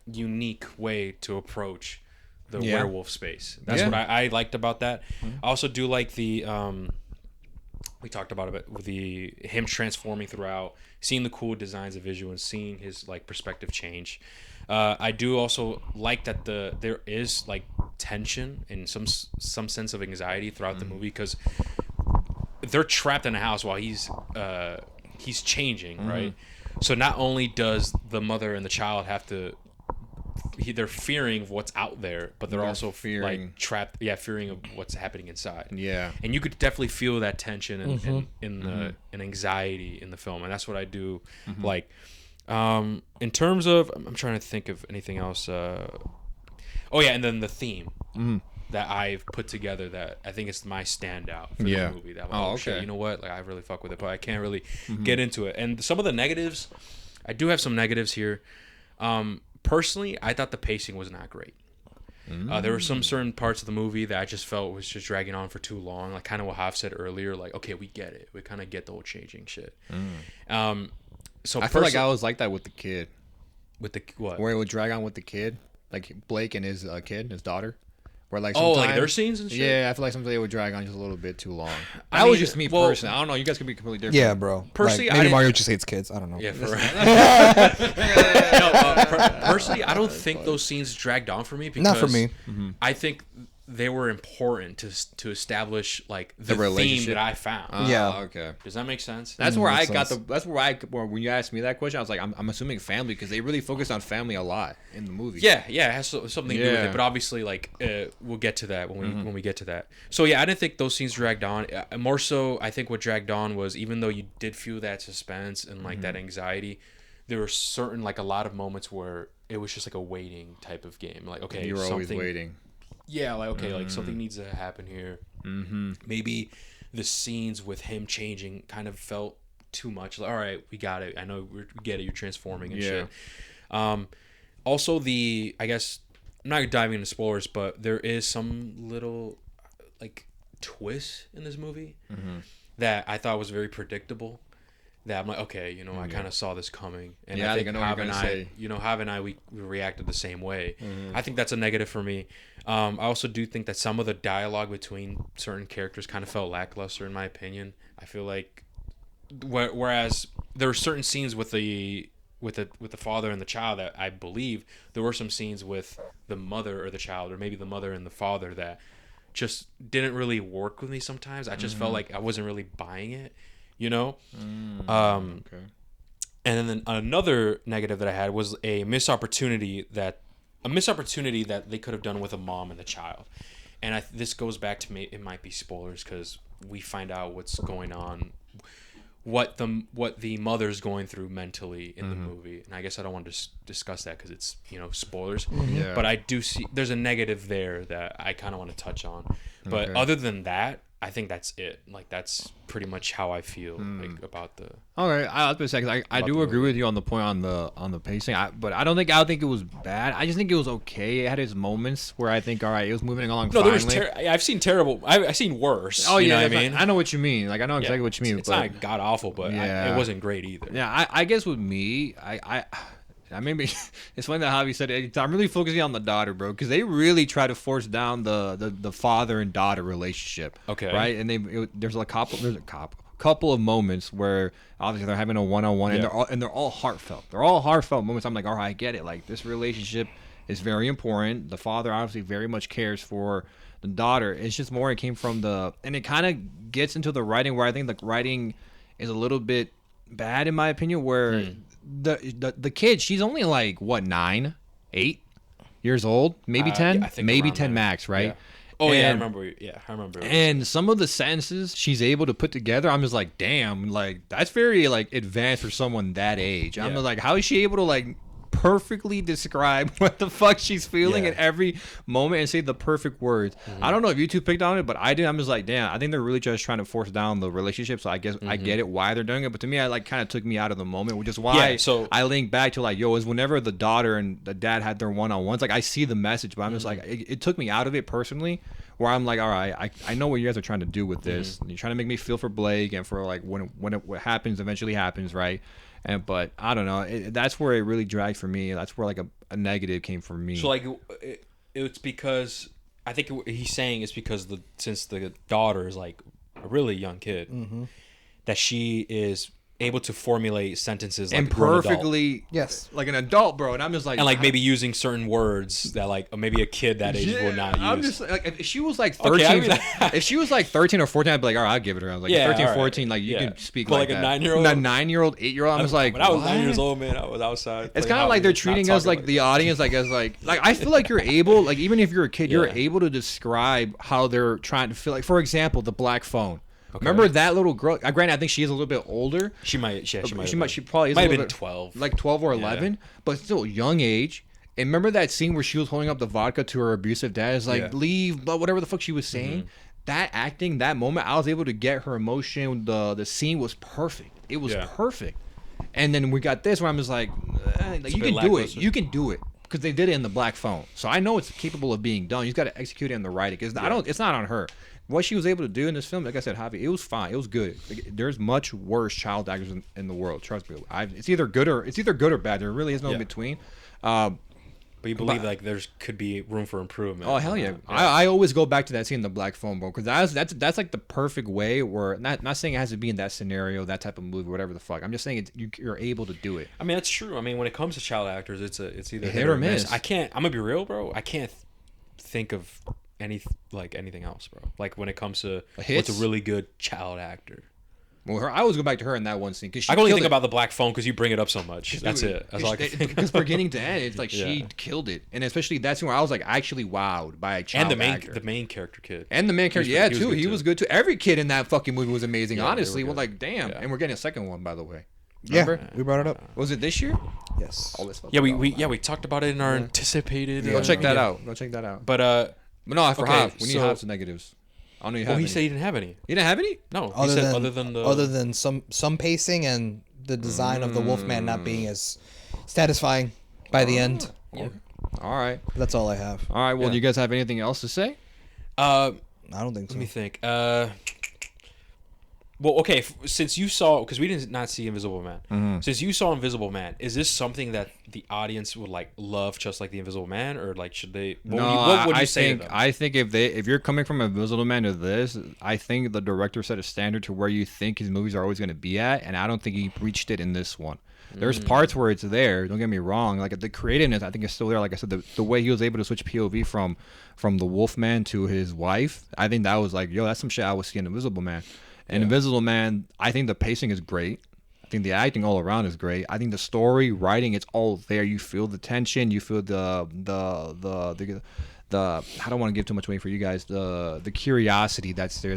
S1: unique way to approach the werewolf space. That's what I liked about that. I also do like the we talked about it with him transforming throughout, seeing the cool designs of visual and seeing his like perspective change. I do also like that there is like tension and some sense of anxiety throughout the movie, because they're trapped in a house while he's changing, right? So not only does the mother and the child have to, they're fearing of what's out there, but they're also fearing, like trapped, fearing of what's happening inside. Yeah, and you could definitely feel that tension and anxiety in the film, and that's what I do like. In terms of, I'm trying to think of anything else. And then the theme that I've put together that I think is my standout for the movie. That shit, you know what? Like I really fuck with it, but I can't really get into it. And some of the negatives, I do have some negatives here. Personally, I thought the pacing was not great. There were some certain parts of the movie that I just felt was just dragging on for too long. Like kind of what Hav said earlier. Like, okay, we get it. We kind of get the whole changing shit.
S2: So I feel like I was like that with the kid.
S1: With the what?
S2: Where it would drag on with the kid, like Blake and his kid, his daughter. Where like
S1: like their scenes and shit.
S2: Yeah, I feel like sometimes they would drag on just a little bit too long. That was just me personally. I don't know. You guys could be completely different.
S3: Yeah, bro.
S1: Personally,
S3: like, maybe Mario just hates kids. I don't know.
S1: Yeah, personally, I don't think those scenes dragged on for me. Because
S3: not for me.
S1: I think they were important to establish like the theme that I found.
S2: Okay.
S1: Does that make sense?
S2: That's where I got the. That's where when you asked me that question, I was like, I'm assuming family, because they really focused on family a lot in the movie.
S1: Yeah, it has something to do with it. But obviously, like we'll get to that when we get to that. So yeah, I didn't think those scenes dragged on. More so, I think what dragged on was, even though you did feel that suspense and like that anxiety, there were certain, like a lot of moments where it was just like a waiting type of game. Like, okay,
S2: you were always waiting.
S1: Yeah, like okay, like something needs to happen here. Maybe the scenes with him changing kind of felt too much. Like, all right, we got it. I know we get it. You're transforming and shit. Also, I guess I'm not diving into spoilers, but there is some little like twist in this movie that I thought was very predictable. That I'm like, okay, I kind of saw this coming, and I think Hav and I, we reacted the same way. I think that's a negative for me. I also do think that some of the dialogue between certain characters kind of felt lackluster, in my opinion. I feel like, whereas there were certain scenes with the father and the child that I believe there were some scenes with the mother or the child, or maybe the mother and the father, that just didn't really work with me sometimes. I just felt like I wasn't really buying it. Okay. And then another negative that I had was a missed opportunity that they could have done with a mom and the child. And this goes back to me. It might be spoilers because we find out what's going on, what the mother's going through mentally in the movie. And I guess I don't want to discuss that because it's spoilers. But I do see there's a negative there that I kind of want to touch on. But other than that, I think that's it. Like that's pretty much how I feel like about the.
S2: Okay, I was gonna say 'cause I do agree with you on the point on the pacing. But I don't think it was bad. I just think it was okay. It had its moments where I think, all right, it was moving along.
S1: No, there was.
S2: finally.
S1: I've seen terrible. I've seen worse.
S2: Oh
S1: you
S2: yeah,
S1: know what I mean.
S2: I know what you mean. Like I know exactly what you mean.
S1: It's
S2: but,
S1: not god awful, but
S2: Yeah.
S1: it wasn't great either.
S2: Yeah, I guess with me, I maybe it's funny that Javi said it. I'm really focusing on the daughter, bro, because they really try to force down the father and daughter relationship.
S1: Okay.
S2: Right, and there's a couple of moments where obviously they're having a one-on-one, and they're all heartfelt. They're all heartfelt moments. I'm like, all right, I get it. Like this relationship is very important. The father obviously very much cares for the daughter. It's just more it came from and it kind of gets into the writing where I think the writing is a little bit bad in my opinion, where the kid, she's only like what 9, 8 years old, maybe 10,
S1: yeah, I think
S2: maybe
S1: around
S2: 10
S1: there.
S2: max, right?
S1: Yeah. Oh yeah, I
S2: And-
S1: remember. Yeah, I remember.
S2: And some of the sentences she's able to put together, I'm just like, damn, like that's very like advanced for someone that age. I'm
S1: Yeah.
S2: just like, how is she able to like perfectly describe what the fuck she's feeling
S1: Yeah.
S2: at every moment and say the perfect words? I don't know if you two picked on it, but I did. I'm just like, damn, I think they're really just trying to force down the relationship. So I guess I get it why they're doing it, but to me, I like kind of took me out of the moment, which is why
S1: Yeah, so-
S2: I link back to like, yo, is whenever the daughter and the dad had their one-on-ones, like I see the message, but I'm just like, it took me out of it personally. Where I'm like, all right, I know what you guys are trying to do with this. You're trying to make me feel for Blake and for like when what happens eventually happens, right? But I don't know. That's where it really dragged for me. That's where like a negative came from me.
S1: So like it's because I think he's saying it's because since the daughter is like a really young kid, that she is able to formulate sentences like
S2: and
S1: a grown adult.
S2: perfectly,
S3: Yes.
S2: like an adult, bro. And I'm just like,
S1: And like maybe using certain words that like maybe a kid that age would not use.
S2: I'm just like, if she was like 13,
S1: Okay, I mean-
S2: if she was like 13 or 14, I'd be like, all right, I'll give it her. I was like,
S1: Yeah,
S2: 13,
S1: all right.
S2: 14, like you
S1: Yeah.
S2: can speak
S1: But
S2: like
S1: like a
S2: that.
S1: 9-year-old?
S2: A 9-year-old, 8-year-old, I'm just like,
S1: when I was 9
S2: what?
S1: years old, man, I was outside.
S2: It's
S1: playing
S2: kind of
S1: Hot
S2: like they're
S1: Wheels, not
S2: treating us
S1: talking
S2: like the audience, like as like I feel like you're able, like even if you're a kid, you're
S1: Yeah.
S2: able to describe how they're trying to feel. Like for example, the black phone. Remember that little girl? Granted, I think she is a little bit older.
S1: She might. Yeah, she might.
S2: She probably is
S1: might
S2: a
S1: have
S2: little
S1: been
S2: bit-
S1: 12.
S2: like 12 or 11, but still young age. And remember that scene where she was holding up the vodka to her abusive dad? It's like
S1: Yeah.
S2: leave, but whatever the fuck she was saying. That acting, that moment, I was able to get her emotion. The scene was perfect. It was
S1: Yeah.
S2: perfect. And then we got this where I'm just like
S1: a
S2: you
S1: bit
S2: can do it.
S1: lackluster.
S2: You can do it because they did it in the black phone. So I know it's capable of being done. You just got to execute it in the writing. Because I don't. It's not on her. What she was able to do in this film, like I said, Javi, it was fine. It was good. Like, there's much worse child actors in the world. Trust me. It's either good or bad. There really is no in
S1: Yeah.
S2: between.
S1: But you believe like there's could be room for improvement.
S2: Oh hell yeah! I always go back to that scene in the black phone, bro, because that's like the perfect way. Where not saying it has to be in that scenario, that type of movie, whatever the fuck. I'm just saying you're able to do it.
S1: I mean that's true. I mean when it comes to child actors, it's either
S2: Hit or miss.
S1: I can't. I'm gonna be real, bro. I can't think of anything else, bro. Like when it comes to
S2: Hits?
S1: what's a really good child actor.
S2: Well, I always go back to her in that one scene because
S1: I can only think about the black phone because you bring it up so much. That's it. That's all I can think
S2: Because
S1: of.
S2: beginning to end, it's like she
S1: Yeah.
S2: killed it, and especially that scene where I was like actually wowed by a child
S1: And
S2: actor.
S1: the main character kid.
S2: And the main character,
S1: was
S2: yeah,
S1: good-
S2: too. He
S1: too.
S2: was good too. Every kid in that fucking movie was amazing.
S1: Yeah, they were
S2: honestly, well,
S1: good.
S2: like damn.
S1: Yeah.
S2: And we're getting a second one, by the way.
S3: Yeah,
S2: Remember?
S3: we brought it up.
S2: Was it this year?
S3: Yes.
S2: Oh, let's fucking
S1: Yeah, we
S2: go.
S1: we talked about it in our anticipated.
S2: Go check that out. Go check that out.
S1: But
S2: But no, for
S1: Okay,
S2: Hobbs. We need
S1: so-
S2: Hobbs and negatives. I don't know you
S1: well,
S2: have
S1: he
S2: any.
S1: said he didn't have any.
S2: You didn't have any?
S1: No, he said other than the
S3: some pacing and the design of the Wolfman not being as satisfying by the end.
S1: Yeah.
S2: All right.
S3: That's all I have.
S2: All right. Well,
S1: Yeah.
S2: do you guys have anything else to say?
S3: I don't think so.
S1: Let me think. Well, okay. Since you saw, because we did not see Invisible Man. Since you saw Invisible Man, is this something that the audience would like love, just like the Invisible Man, or like should they? What would you say
S2: think
S1: to them?
S2: I think if you're coming from Invisible Man to this, I think the director set a standard to where you think his movies are always going to be at, and I don't think he reached it in this one. There's parts where it's there. Don't get me wrong. Like the creativeness, I think is still there. Like I said, the way he was able to switch POV from the Wolfman to his wife, I think that was like, yo, that's some shit I would see in Invisible Man. And Invisible Man, I think the pacing is great. I think the acting all around is great. I think the story, writing, it's all there. You feel the tension. You feel the I don't want to give too much away for you guys. The curiosity that's there.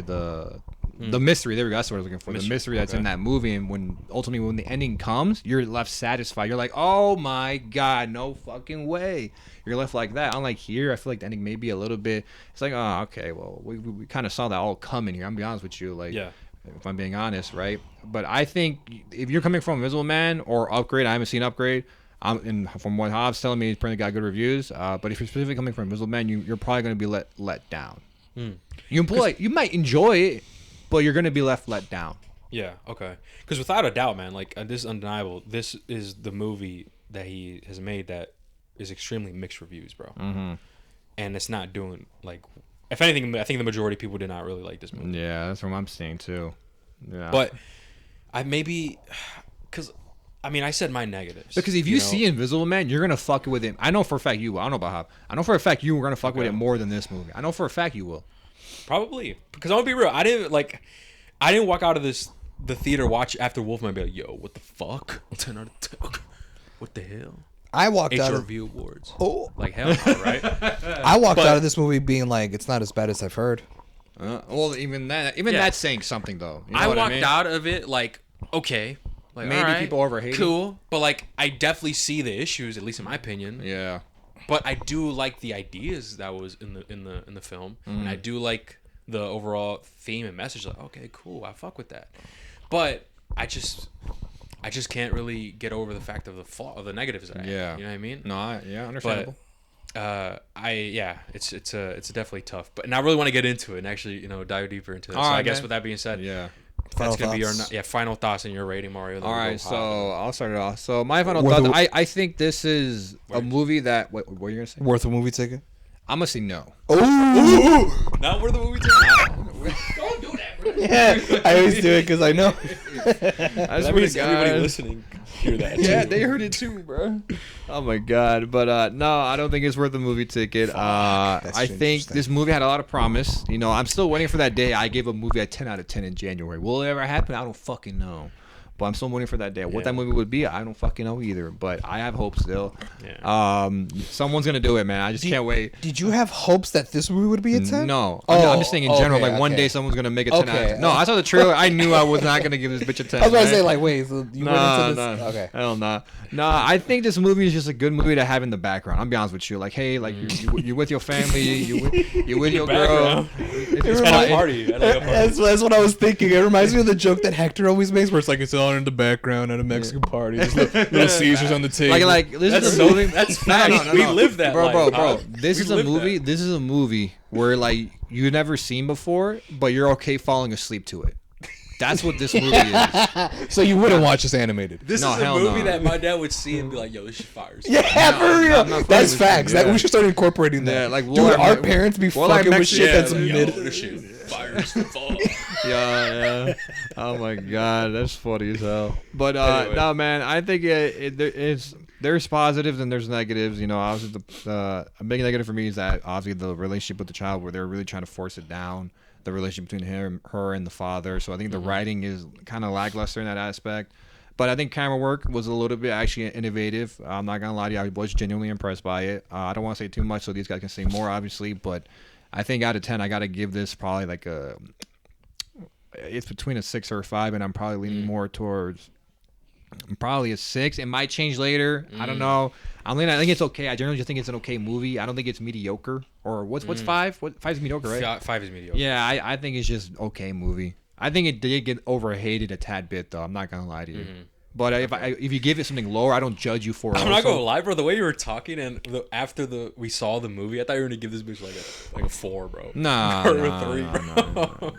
S2: The mystery. There we go. That's what I was looking for.
S1: Mystery,
S2: The mystery that's
S1: okay.
S2: in that movie, and when the ending comes, you're left satisfied. You're like, oh my god, no fucking way. You're left like that. Unlike here, I feel like the ending may be a little bit. It's like, oh, okay, well, we kind of saw that all coming here. I'm gonna be honest with you, like,
S1: Yeah.
S2: if I'm being honest, right? But I think if you're coming from Invisible Man or Upgrade, I haven't seen Upgrade. And from what Hobbs telling me, he's probably got good reviews. But if you're specifically coming from Invisible Man, you're probably going to be let down. You might enjoy it, but you're going to be let down.
S1: Yeah, okay. Because without a doubt, man, like this is undeniable. This is the movie that he has made that is extremely mixed reviews, bro. Mm-hmm. And it's not doing like, if anything, I think the majority of people did not really like this movie.
S2: Yeah, that's what I'm seeing too. Yeah,
S1: But I maybe, because I mean, I said my negatives.
S2: because if you see Invisible Man, you're gonna fuck with it. I know for a fact you will. I don't know about Hob. I know for a fact you were gonna fuck with it more than this movie. I know for a fact you will.
S1: Probably, because I'm gonna be real. I didn't walk out of the theater watch after Wolfman and be like, yo, what the fuck? 10 out of 10. What the hell?
S3: I walked out of
S1: HRV awards.
S3: Oh.
S1: Like hell no, right?
S3: I walked out of this movie being like, it's not as bad as I've heard.
S2: Well, even
S1: Yeah.
S2: that's saying something though. You know
S1: I
S2: what
S1: walked
S2: mean?
S1: out of it like, okay, like
S2: Maybe
S1: all right,
S2: people overhate it.
S1: cool, but like I definitely see the issues, at least in my opinion.
S2: Yeah.
S1: But I do like the ideas that was in the film, and I do like the overall theme and message. Like, okay, cool, I fuck with that. But I just can't really get over the fact of the flaw, of the negatives that I have, you know what I mean?
S2: No, understandable.
S1: It's definitely tough. But and I really want to get into it and actually dive deeper into it.
S2: All
S1: So
S2: right,
S1: I guess
S2: man.
S1: with that being said,
S2: Yeah.
S1: that's
S3: Final
S1: gonna be
S3: thoughts?
S1: your final thoughts and your rating, Mario. Then
S2: All
S1: we'll go
S2: right,
S1: hot.
S2: so I'll start it off. So my final
S3: Worth
S2: thought,
S3: a-
S2: I think this is a movie that. What are you gonna say?
S3: Worth a movie ticket?
S2: I'm gonna say no.
S3: Oh,
S1: not worth the movie. Don't do that, bro.
S3: yeah. I always do it because I know.
S1: That means everybody listening hear that.
S2: Yeah,
S1: too.
S2: they heard it too, bro. Oh my god, but no, I don't think it's worth a movie ticket.
S3: that's
S2: I think
S3: interesting.
S2: this movie had a lot of promise. I'm still waiting for that day. I gave a movie a 10 out of 10 in January. Will it ever happen? I don't fucking know. But I'm still waiting for that day. What that movie would be, I don't fucking know either. But I have hope still.
S1: Yeah.
S2: Someone's gonna do it, man. I just can't wait.
S3: Did you have hopes that this movie would be a 10?
S2: No,
S3: Oh,
S2: I'm just saying in general.
S3: okay,
S2: Like one
S3: okay.
S2: day someone's gonna make a 10 out of
S3: Okay.
S2: 10. No, I saw the trailer. I knew I was not gonna give this bitch a 10.
S3: I was about to say,
S2: right?
S3: like, wait, so you went into this? Okay.
S2: Hell nah. Nah, I think this movie is just a good movie to have in the background. I'm be honest with you. Like, hey, like you're with your family, you're with your girl.
S1: Background.
S2: It's
S1: At a
S2: fun.
S1: party. At like a party.
S3: That's what I was thinking. It reminds me of the joke that Hector always makes, where it's like it's on in the background at a Mexican party. There's little Caesars on the table.
S2: Like this
S1: That's
S2: is a
S1: so.
S2: movie.
S1: That's facts. We live that,
S2: bro,
S1: life,
S2: bro.
S1: huh?
S2: This
S1: We
S2: is a
S1: live
S2: movie.
S1: that.
S2: This is a movie where like you've never seen before, but you're okay falling asleep to it. That's what this movie is.
S3: So you wouldn't watch this animated?
S1: This
S2: No,
S1: is a
S2: hell
S1: movie
S2: no.
S1: that my dad would see and be like, "Yo, this shit fires."
S3: Yeah, for real.
S2: I'm not
S3: That's
S2: fucking with
S3: facts.
S2: you,
S3: That
S2: yeah.
S3: we should start incorporating that.
S2: Yeah, like,
S3: dude,
S2: well,
S3: our
S2: I'm-
S3: parents be
S2: well, I'm
S3: fucking with
S2: Mexican,
S3: shit that's
S1: like, yo,
S3: mid.
S1: this shit fires. Fuck.
S2: Yeah. Oh my god, that's funny as hell. But
S1: Anyway.
S2: no, man, I think there's positives and there's negatives. Obviously a big negative for me is that obviously the relationship with the child, where they're really trying to force it down. The relationship between her and the father. So I think the writing is kind of lackluster in that aspect. But I think camera work was a little bit actually innovative. I'm not gonna lie to you, I was genuinely impressed by it. I don't want to say too much, so these guys can say more, obviously. But I think out of 10, I gotta give this probably like it's between a 6 or a 5, and I'm probably leaning more towards probably a 6. It might change later. I don't know. I think it's okay. I generally just think it's an okay movie. I don't think it's mediocre. Or what's 5? 5 is mediocre, right?
S1: 5 is mediocre.
S2: Yeah, I think it's just okay movie. I think it did get overhated a tad bit though. I'm not gonna lie to you. But if you give it something lower, I don't judge you for it.
S1: I'm not
S2: also.
S1: gonna lie, bro. The way you were talking and after we saw the movie, I thought you were gonna give this bitch like a 4, bro.
S2: Nah,
S1: or
S2: nah,
S1: a 3,
S2: nah,
S1: bro.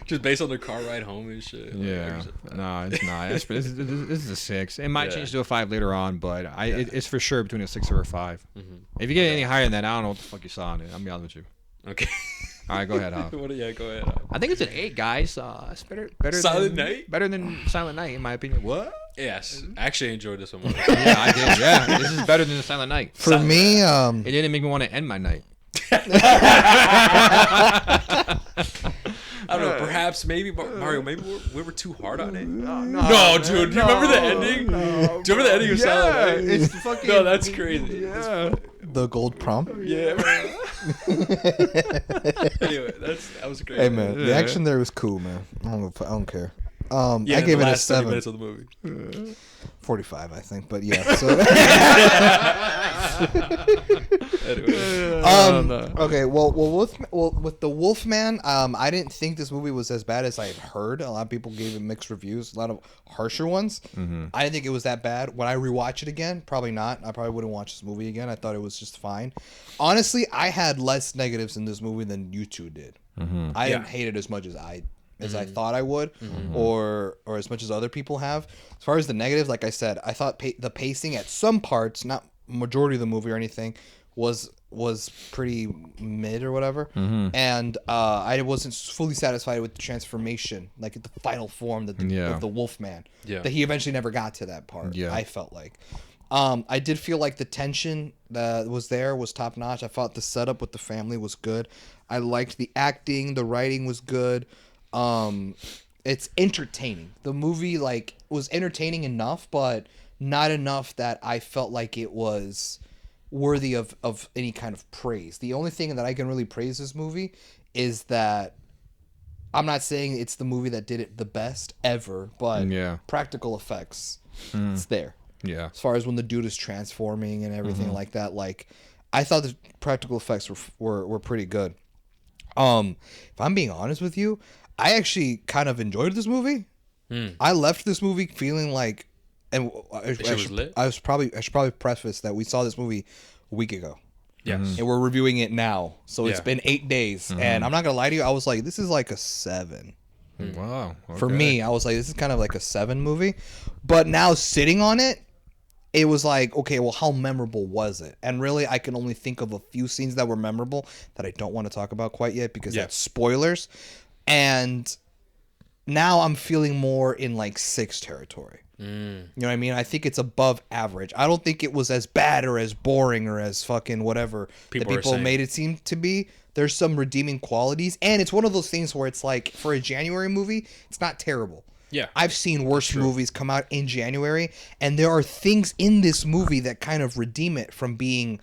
S1: Just based on the car ride home and shit.
S2: Yeah, no, it's not. This is a 6. It might
S1: Yeah.
S2: change to a 5 later on, but it's for sure between a 6 or a 5. If you get any higher than that, I don't know what the fuck you saw on it. I'll be honest with you.
S1: Okay.
S2: All right, go ahead, Hob.
S1: Go ahead.
S2: I think it's an 8, guys. It's better
S1: Silent
S2: than
S1: Night?
S2: Better than Silent Night, in my opinion. What?
S1: Yes, I actually enjoyed this one more.
S2: Yeah, I did. Yeah, this is better than the Silent Night.
S3: For me,
S2: It didn't make me want to end my night.
S1: I don't know. Perhaps, maybe Mario. Maybe we were too hard on it.
S2: No,
S1: Dude. Do you remember the ending? Do you remember the ending of Silent Night?
S2: It's fucking.
S1: No, that's crazy.
S2: Yeah.
S3: the gold prom.
S1: Yeah. Anyway, that was great.
S3: Hey man, the action there was cool, man. I don't care. I gave it a 7.
S1: Minutes of the movie.
S3: 45, I think, but yeah. So.
S1: Anyway.
S3: Okay. Well, with the Wolfman, I didn't think this movie was as bad as I had heard. A lot of people gave it mixed reviews, a lot of harsher ones. I didn't think it was that bad. When I rewatch it again, probably not. I probably wouldn't watch this movie again. I thought it was just fine. Honestly, I had less negatives in this movie than you two did. I didn't hate it as much as I thought I would, or as much as other people have. As far as the negatives, like I said, I thought the pacing at some parts, not majority of the movie or anything, was pretty mid or whatever, and I wasn't fully satisfied with the transformation, like the final form of the Wolfman. That he eventually never got to that part. I felt like. I did feel like the tension that was there was top notch. I thought the setup with the family was good. I liked the acting. The writing was good. It's entertaining. The movie was entertaining enough, but not enough that I felt like it was worthy of any kind of praise. The only thing that I can really praise this movie is that I'm not saying it's the movie that did it the best ever, but practical effects, it's there.
S2: Yeah.
S3: As far as when the dude is transforming and everything like that, I thought the practical effects were pretty good. If I'm being honest with you, I actually kind of enjoyed this movie. I left this movie feeling like, and I should probably preface that we saw this movie a week ago.
S1: Yes.
S3: And we're reviewing it now. So it's been 8 days. And I'm not going to lie to you, I was like, this is like a 7.
S2: Wow. Okay.
S3: For me, I was like, this is kind of like a 7 movie. But now sitting on it, it was like, okay, well, how memorable was it? And really, I can only think of a few scenes that were memorable that I don't want to talk about quite yet because that's spoilers. And now I'm feeling more in 6 territory. You know what I mean? I think it's above average. I don't think it was as bad or as boring or as fucking whatever people made it seem to be. There's some redeeming qualities. And it's one of those things where it's like, for a January movie, it's not terrible.
S1: Yeah.
S3: I've seen worse movies come out in January, and there are things in this movie that kind of redeem it from being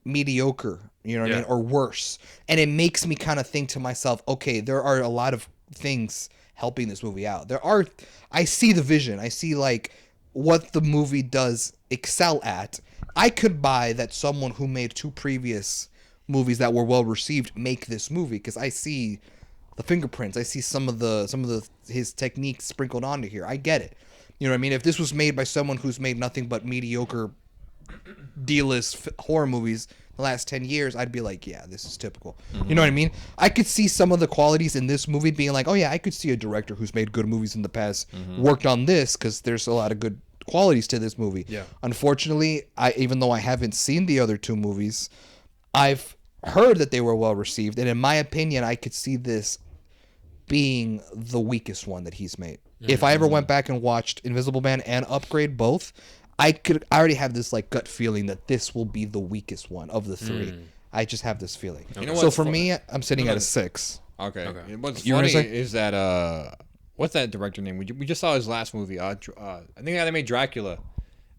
S3: mediocre, you know what I mean, or worse. And it makes me kind of think to myself, okay, there are a lot of things helping this movie out. I see the vision. I see what the movie does excel at. I could buy that someone who made 2 previous movies that were well received make this movie, because I see the fingerprints. I see some of his techniques sprinkled onto here. I get it. You know what I mean? If this was made by someone who's made nothing but mediocre D-list horror movies the last 10 years, I'd be like, yeah, this is typical. You know what I mean? I could see some of the qualities in this movie being like, oh yeah, I could see a director who's made good movies in the past worked on this, because there's a lot of good qualities to this movie.
S1: Yeah.
S3: Unfortunately, even though I haven't seen the other 2 movies, I've heard that they were well received, and in my opinion, I could see this being the weakest one that he's made. If I ever went back and watched Invisible Man and Upgrade both, I already have this gut feeling that this will be the weakest one of the 3. I just have this feeling.
S2: You know
S3: so for me, I'm sitting at a 6.
S2: Okay. What's
S3: You were
S2: funny
S3: gonna say?
S2: is that what's that director name? We just saw his last movie. I think the guy that made Dracula.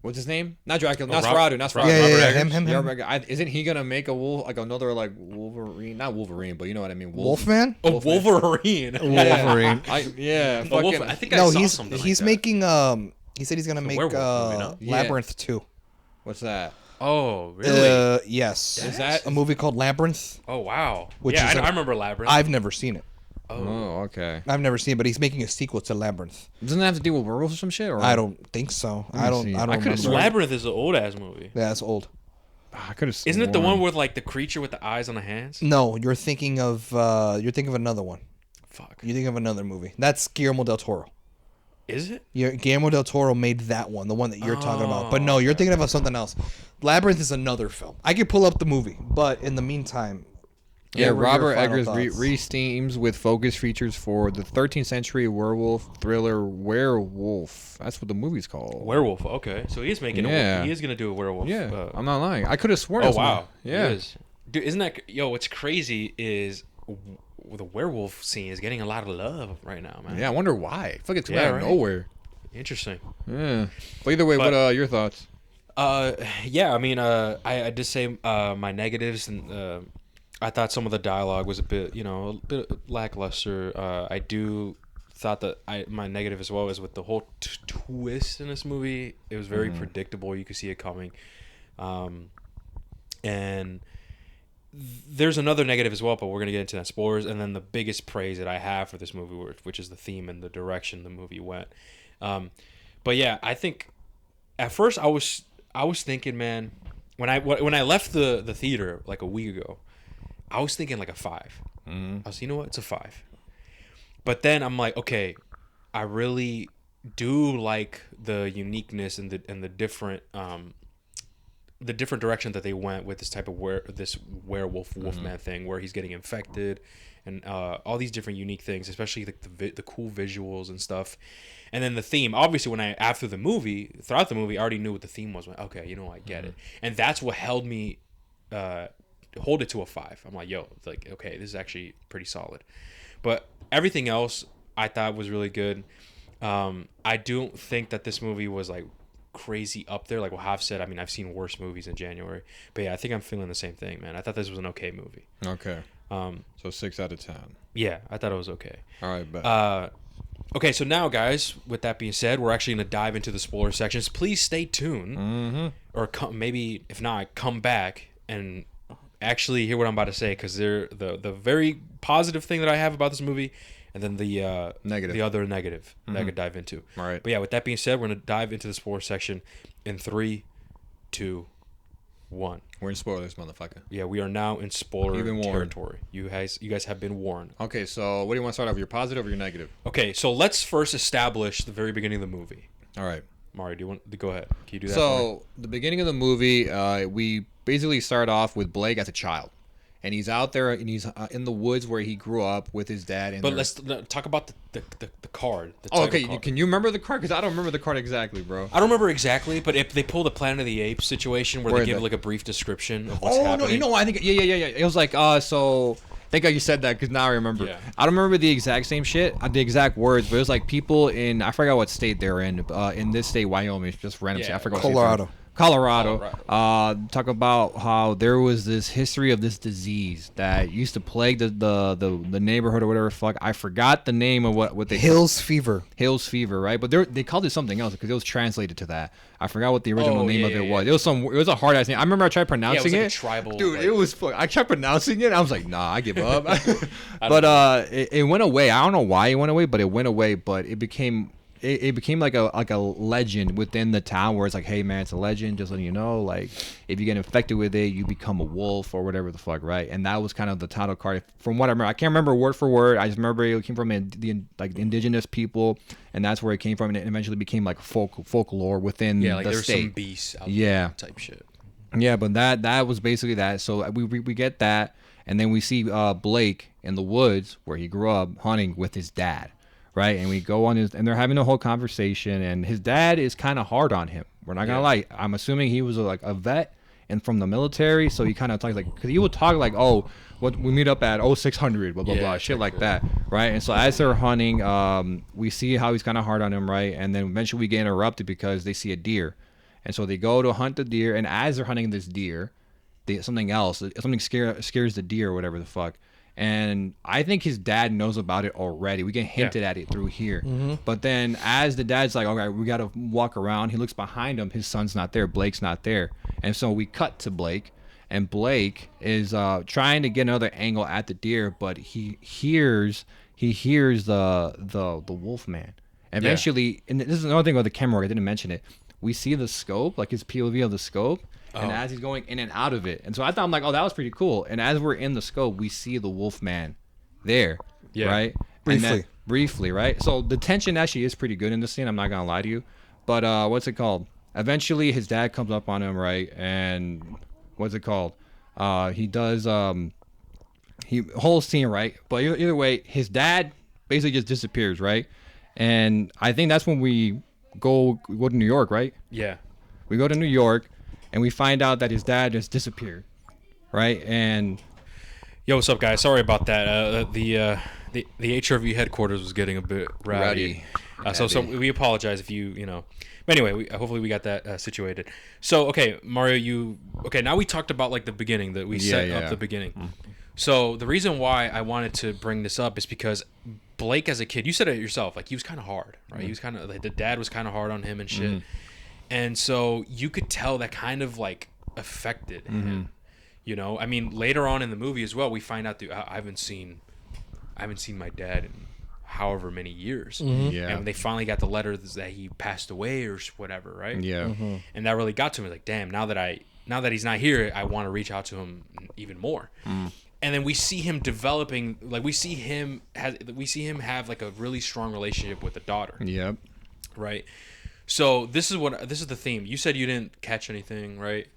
S2: What's his name? Not Dracula. Nosferatu.
S3: Yeah, him.
S2: Isn't he gonna make a another Wolverine? Not Wolverine, but you know what I mean.
S3: Wolfman?
S1: Oh, Wolverine.
S3: Wolverine.
S2: Fucking.
S1: I think I saw something like
S3: he's
S1: that.
S3: making he said he's gonna make
S1: werewolf movie, no?
S3: Labyrinth 2.
S2: What's that?
S1: Oh, really?
S3: Yes.
S2: Is that
S3: a movie called Labyrinth?
S1: Oh, wow.
S3: Which
S1: yeah,
S3: is
S1: I remember Labyrinth.
S3: I've never seen it.
S2: Oh, okay.
S3: I've never seen it, but he's making a sequel to Labyrinth.
S2: Doesn't that have to do with werewolves or some shit? Or
S3: I don't think so. I don't
S2: see.
S3: remember.
S2: I could've sworn-
S1: Labyrinth is an old ass movie.
S3: Yeah, it's old.
S2: I could have.
S1: Isn't it the one with the creature with the eyes on the hands?
S3: No, you're thinking of another one.
S1: Fuck.
S3: You're thinking of another movie. That's Guillermo del Toro.
S1: Is it?
S3: Guillermo del Toro made that one, the one that you're talking about. But no, you're thinking about something else. Labyrinth is another film. I could pull up the movie, but in the meantime,
S2: Yeah,
S3: what were your
S2: Robert
S3: final
S2: Eggers
S3: thoughts?
S2: re-steams with focus features for the 13th century werewolf thriller Werewolf. That's what the movie's called.
S1: Werewolf. Okay, so he is making
S2: Yeah.
S1: he is gonna do a werewolf.
S2: Yeah, I'm not lying. I could have sworn.
S1: Oh
S2: it's
S1: wow.
S2: not. Yeah.
S1: It is. Dude, isn't that what's crazy is the werewolf scene is getting a lot of love right now, man.
S2: Yeah, I wonder why. I feel like it's coming
S1: Yeah,
S2: out of
S1: right?
S2: nowhere.
S1: Interesting.
S2: Yeah. But either way,
S1: But-
S2: what your thoughts?
S1: Yeah, I mean, I did say my negatives, and I thought some of the dialogue was a bit, a bit lackluster. I do thought that my negative as well is with the whole twist in this movie. It was very predictable. You could see it coming. And there's another negative as well, but we're going to get into that spoilers. And then the biggest praise that I have for this movie, which is the theme and the direction the movie went. But yeah, I think at first I was thinking, man, when I left the theater like a week ago, I was thinking like a 5. I was, you know what, it's a 5. But then I'm like, okay, I really do like the uniqueness and the different direction that they went with this type of werewolf wolfman thing, where he's getting infected, and all these different unique things, especially the cool visuals and stuff. And then the theme, obviously, throughout the movie, I already knew what the theme was. Like, okay, I get it, and that's what held me hold it to a 5. I'm like, okay, this is actually pretty solid. But everything else I thought was really good. I don't think that this movie was like crazy up there. Like what Hav said, I mean, I've seen worse movies in January. But yeah, I think I'm feeling the same thing, man. I thought this was an okay movie.
S2: Okay. So 6 out of 10.
S1: Yeah, I thought it was okay.
S2: All right, bet.
S1: Okay, so now, guys, with that being said, we're actually going to dive into the spoiler sections. Please stay tuned. Or maybe, if not, come back and actually hear what I'm about to say, because they're the very positive thing that I have about this movie, and then the
S2: negative,
S1: the other negative that I could dive into.
S2: All right.
S1: But yeah, with that being said, we're gonna dive into the spoiler section in 3, 2, 1.
S2: We're in spoilers, motherfucker.
S1: Yeah, we are now in spoiler territory. You guys have been warned.
S2: Okay, so what do you want to start off? Your positive or your negative?
S1: Okay, so let's first establish the very beginning of the movie.
S2: All right.
S1: Mario, do you want to go ahead? Can you do that?
S2: So the beginning of the movie, we basically start off with Blake as a child, and he's out there and he's in the woods where he grew up with his dad. And
S1: but let's talk about the card.
S2: Okay.
S1: Card.
S2: Can you remember the card? Because I don't remember the card exactly, bro.
S1: I don't remember exactly, but if they pull the Planet of the Apes situation where they give like a brief description of what's happening.
S2: No, I think yeah. It was like so. Thank God you said that, because now I remember.
S1: Yeah.
S2: I don't remember the exact same shit, the exact words, but it was like people in, I forgot what state they're in this state, Wyoming, just random state. I forgot. Colorado. Talk about how there was this history of this disease that used to plague the neighborhood or whatever. Fuck, I forgot the name of what they
S3: Hill's fever,
S2: right? But they called it something else because it was translated to that. I forgot what the original name of it was. It was it was a hard ass name. I remember I tried pronouncing
S1: it.
S2: It.
S1: Was like a tribal,
S2: dude. It was. I tried pronouncing it. I was like, nah, I give up. But it went away. I don't know why it went away, but it went away. But it became like a legend within the town, where it's like, hey man, it's a legend, just letting you know, like if you get infected with it, you become a wolf or whatever the fuck, right? And that was kind of the title card from what I remember. I can't remember word for word. I just remember it came from the indigenous people, and that's where it came from, and it eventually became like folklore within
S1: like
S2: the
S1: there's
S2: state.
S1: some beasts out there type shit.
S2: Yeah, but that was basically that. So we get that, and then we see Blake in the woods where he grew up hunting with his dad. Right, and we go on and they're having a whole conversation, and his dad is kind of hard on him. We're not gonna lie. I'm assuming he was a vet and from the military, so he kind of talks like, because he would talk like, oh, what we meet up at 0600, blah blah blah, shit like that, right? And so as they're hunting, we see how he's kind of hard on him, right? And then eventually we get interrupted because they see a deer, and so they go to hunt the deer, and as they're hunting this deer, something scares the deer or whatever the fuck. And I think his dad knows about it already. We get hinted at it through here. But then as the dad's like, okay, we got to walk around, he looks behind him. His son's not there. Blake's not there. And so we cut to Blake. And Blake is trying to get another angle at the deer, but he hears the wolf man. Eventually, and this is another thing about the camera work, I didn't mention it. We see the scope, like his POV of the scope. And as he's going in and out of it. And so I thought, I'm like, oh, that was pretty cool. And as we're in the scope, we see the Wolfman there. Yeah. Right? Briefly, right? So the tension actually is pretty good in this scene. I'm not going to lie to you. But what's it called? Eventually, his dad comes up on him, right? And what's it called? He does, whole scene, right? But either way, his dad basically just disappears, right? And I think that's when we go to New York, right?
S1: Yeah.
S2: We go to New York. And we find out that his dad just disappeared, right? And
S1: yo, what's up, guys? Sorry about that. The HRV headquarters was getting a bit rowdy. So we apologize if you know. But anyway, hopefully we got that situated. So okay, Mario, now we talked about like the beginning, that we set up the beginning. So the reason why I wanted to bring this up is because Blake, as a kid, you said it yourself, like he was kind of hard, right? He was kind of like the dad was kind of hard on him and shit, and so you could tell that kind of like affected him. You know, I mean, later on in the movie as well, we find out that I haven't seen my dad in however many years.
S2: Yeah.
S1: And they finally got the letter that he passed away or whatever, right?
S2: Yeah.
S1: And that really got to me. Like, damn, now that he's not here, I want to reach out to him even more. And then we see him developing, like we see him have like a really strong relationship with the daughter,
S2: Yep.
S1: right? So this is the theme. You said you didn't catch anything, right?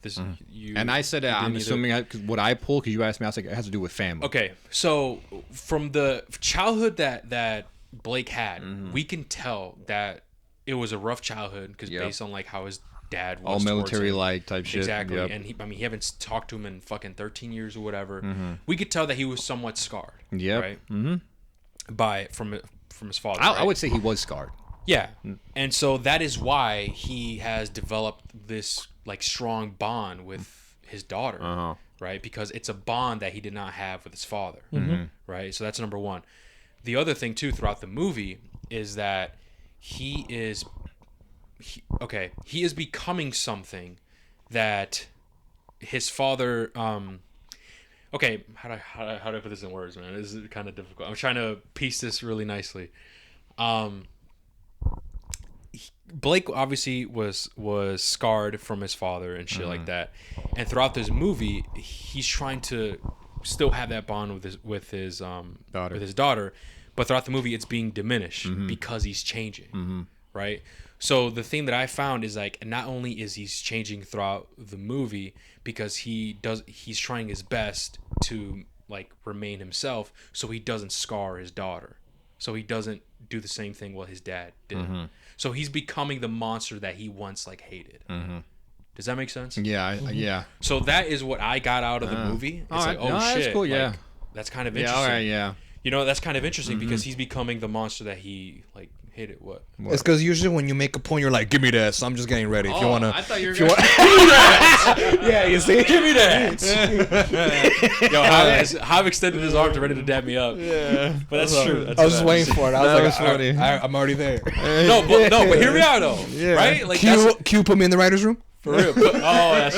S2: And I said that I'm assuming cause what I pulled, because you asked me, I was like, it has to do with family.
S1: Okay, so from the childhood that Blake had, we can tell that it was a rough childhood because based on like how his dad was
S2: all military like type shit.
S1: Exactly.
S2: Yep.
S1: And he haven't talked to him in fucking 13 years or whatever. We could tell that he was somewhat scarred.
S2: Yep.
S1: Right. From his father.
S2: I would say he was scarred.
S1: Yeah. And so that is why he has developed this like strong bond with his daughter. Right? Because it's a bond that he did not have with his father. Right? So that's number one. The other thing too throughout the movie is that he is becoming something that his father okay, how do I put this in words, man? This is kind of difficult. I'm trying to piece this really nicely. Blake obviously was scarred from his father and shit like that, and throughout this movie, he's trying to still have that bond with his daughter, but throughout the movie, it's being diminished because he's changing, right? So the thing that I found is like, not only is he changing throughout the movie because he's trying his best to like remain himself, so he doesn't scar his daughter, so he doesn't do the same thing what his dad did. So he's becoming the monster that he once like hated. Does that make sense?
S2: Yeah, yeah.
S1: So that is what I got out of the movie. It's like, shit,
S2: that's cool. Yeah,
S1: like, that's kind of interesting.
S2: Yeah, all right, yeah.
S1: You know, that's kind of interesting because he's becoming the monster that he like hated. What?
S3: It's because usually when you make a point, you're like, "Give me that." So I'm just getting ready. If you wanna,
S2: I thought you were
S3: give me that. Yeah, you see, give me that.
S1: Yo, I've extended his arm to ready to dab me up. Yeah, but that's true.
S3: I was just waiting for it. I was like,
S2: funny.
S3: I'm already there.
S1: No, but here we are though. Yeah. Right? Like
S3: Q put me in the writer's room.
S1: For real. That's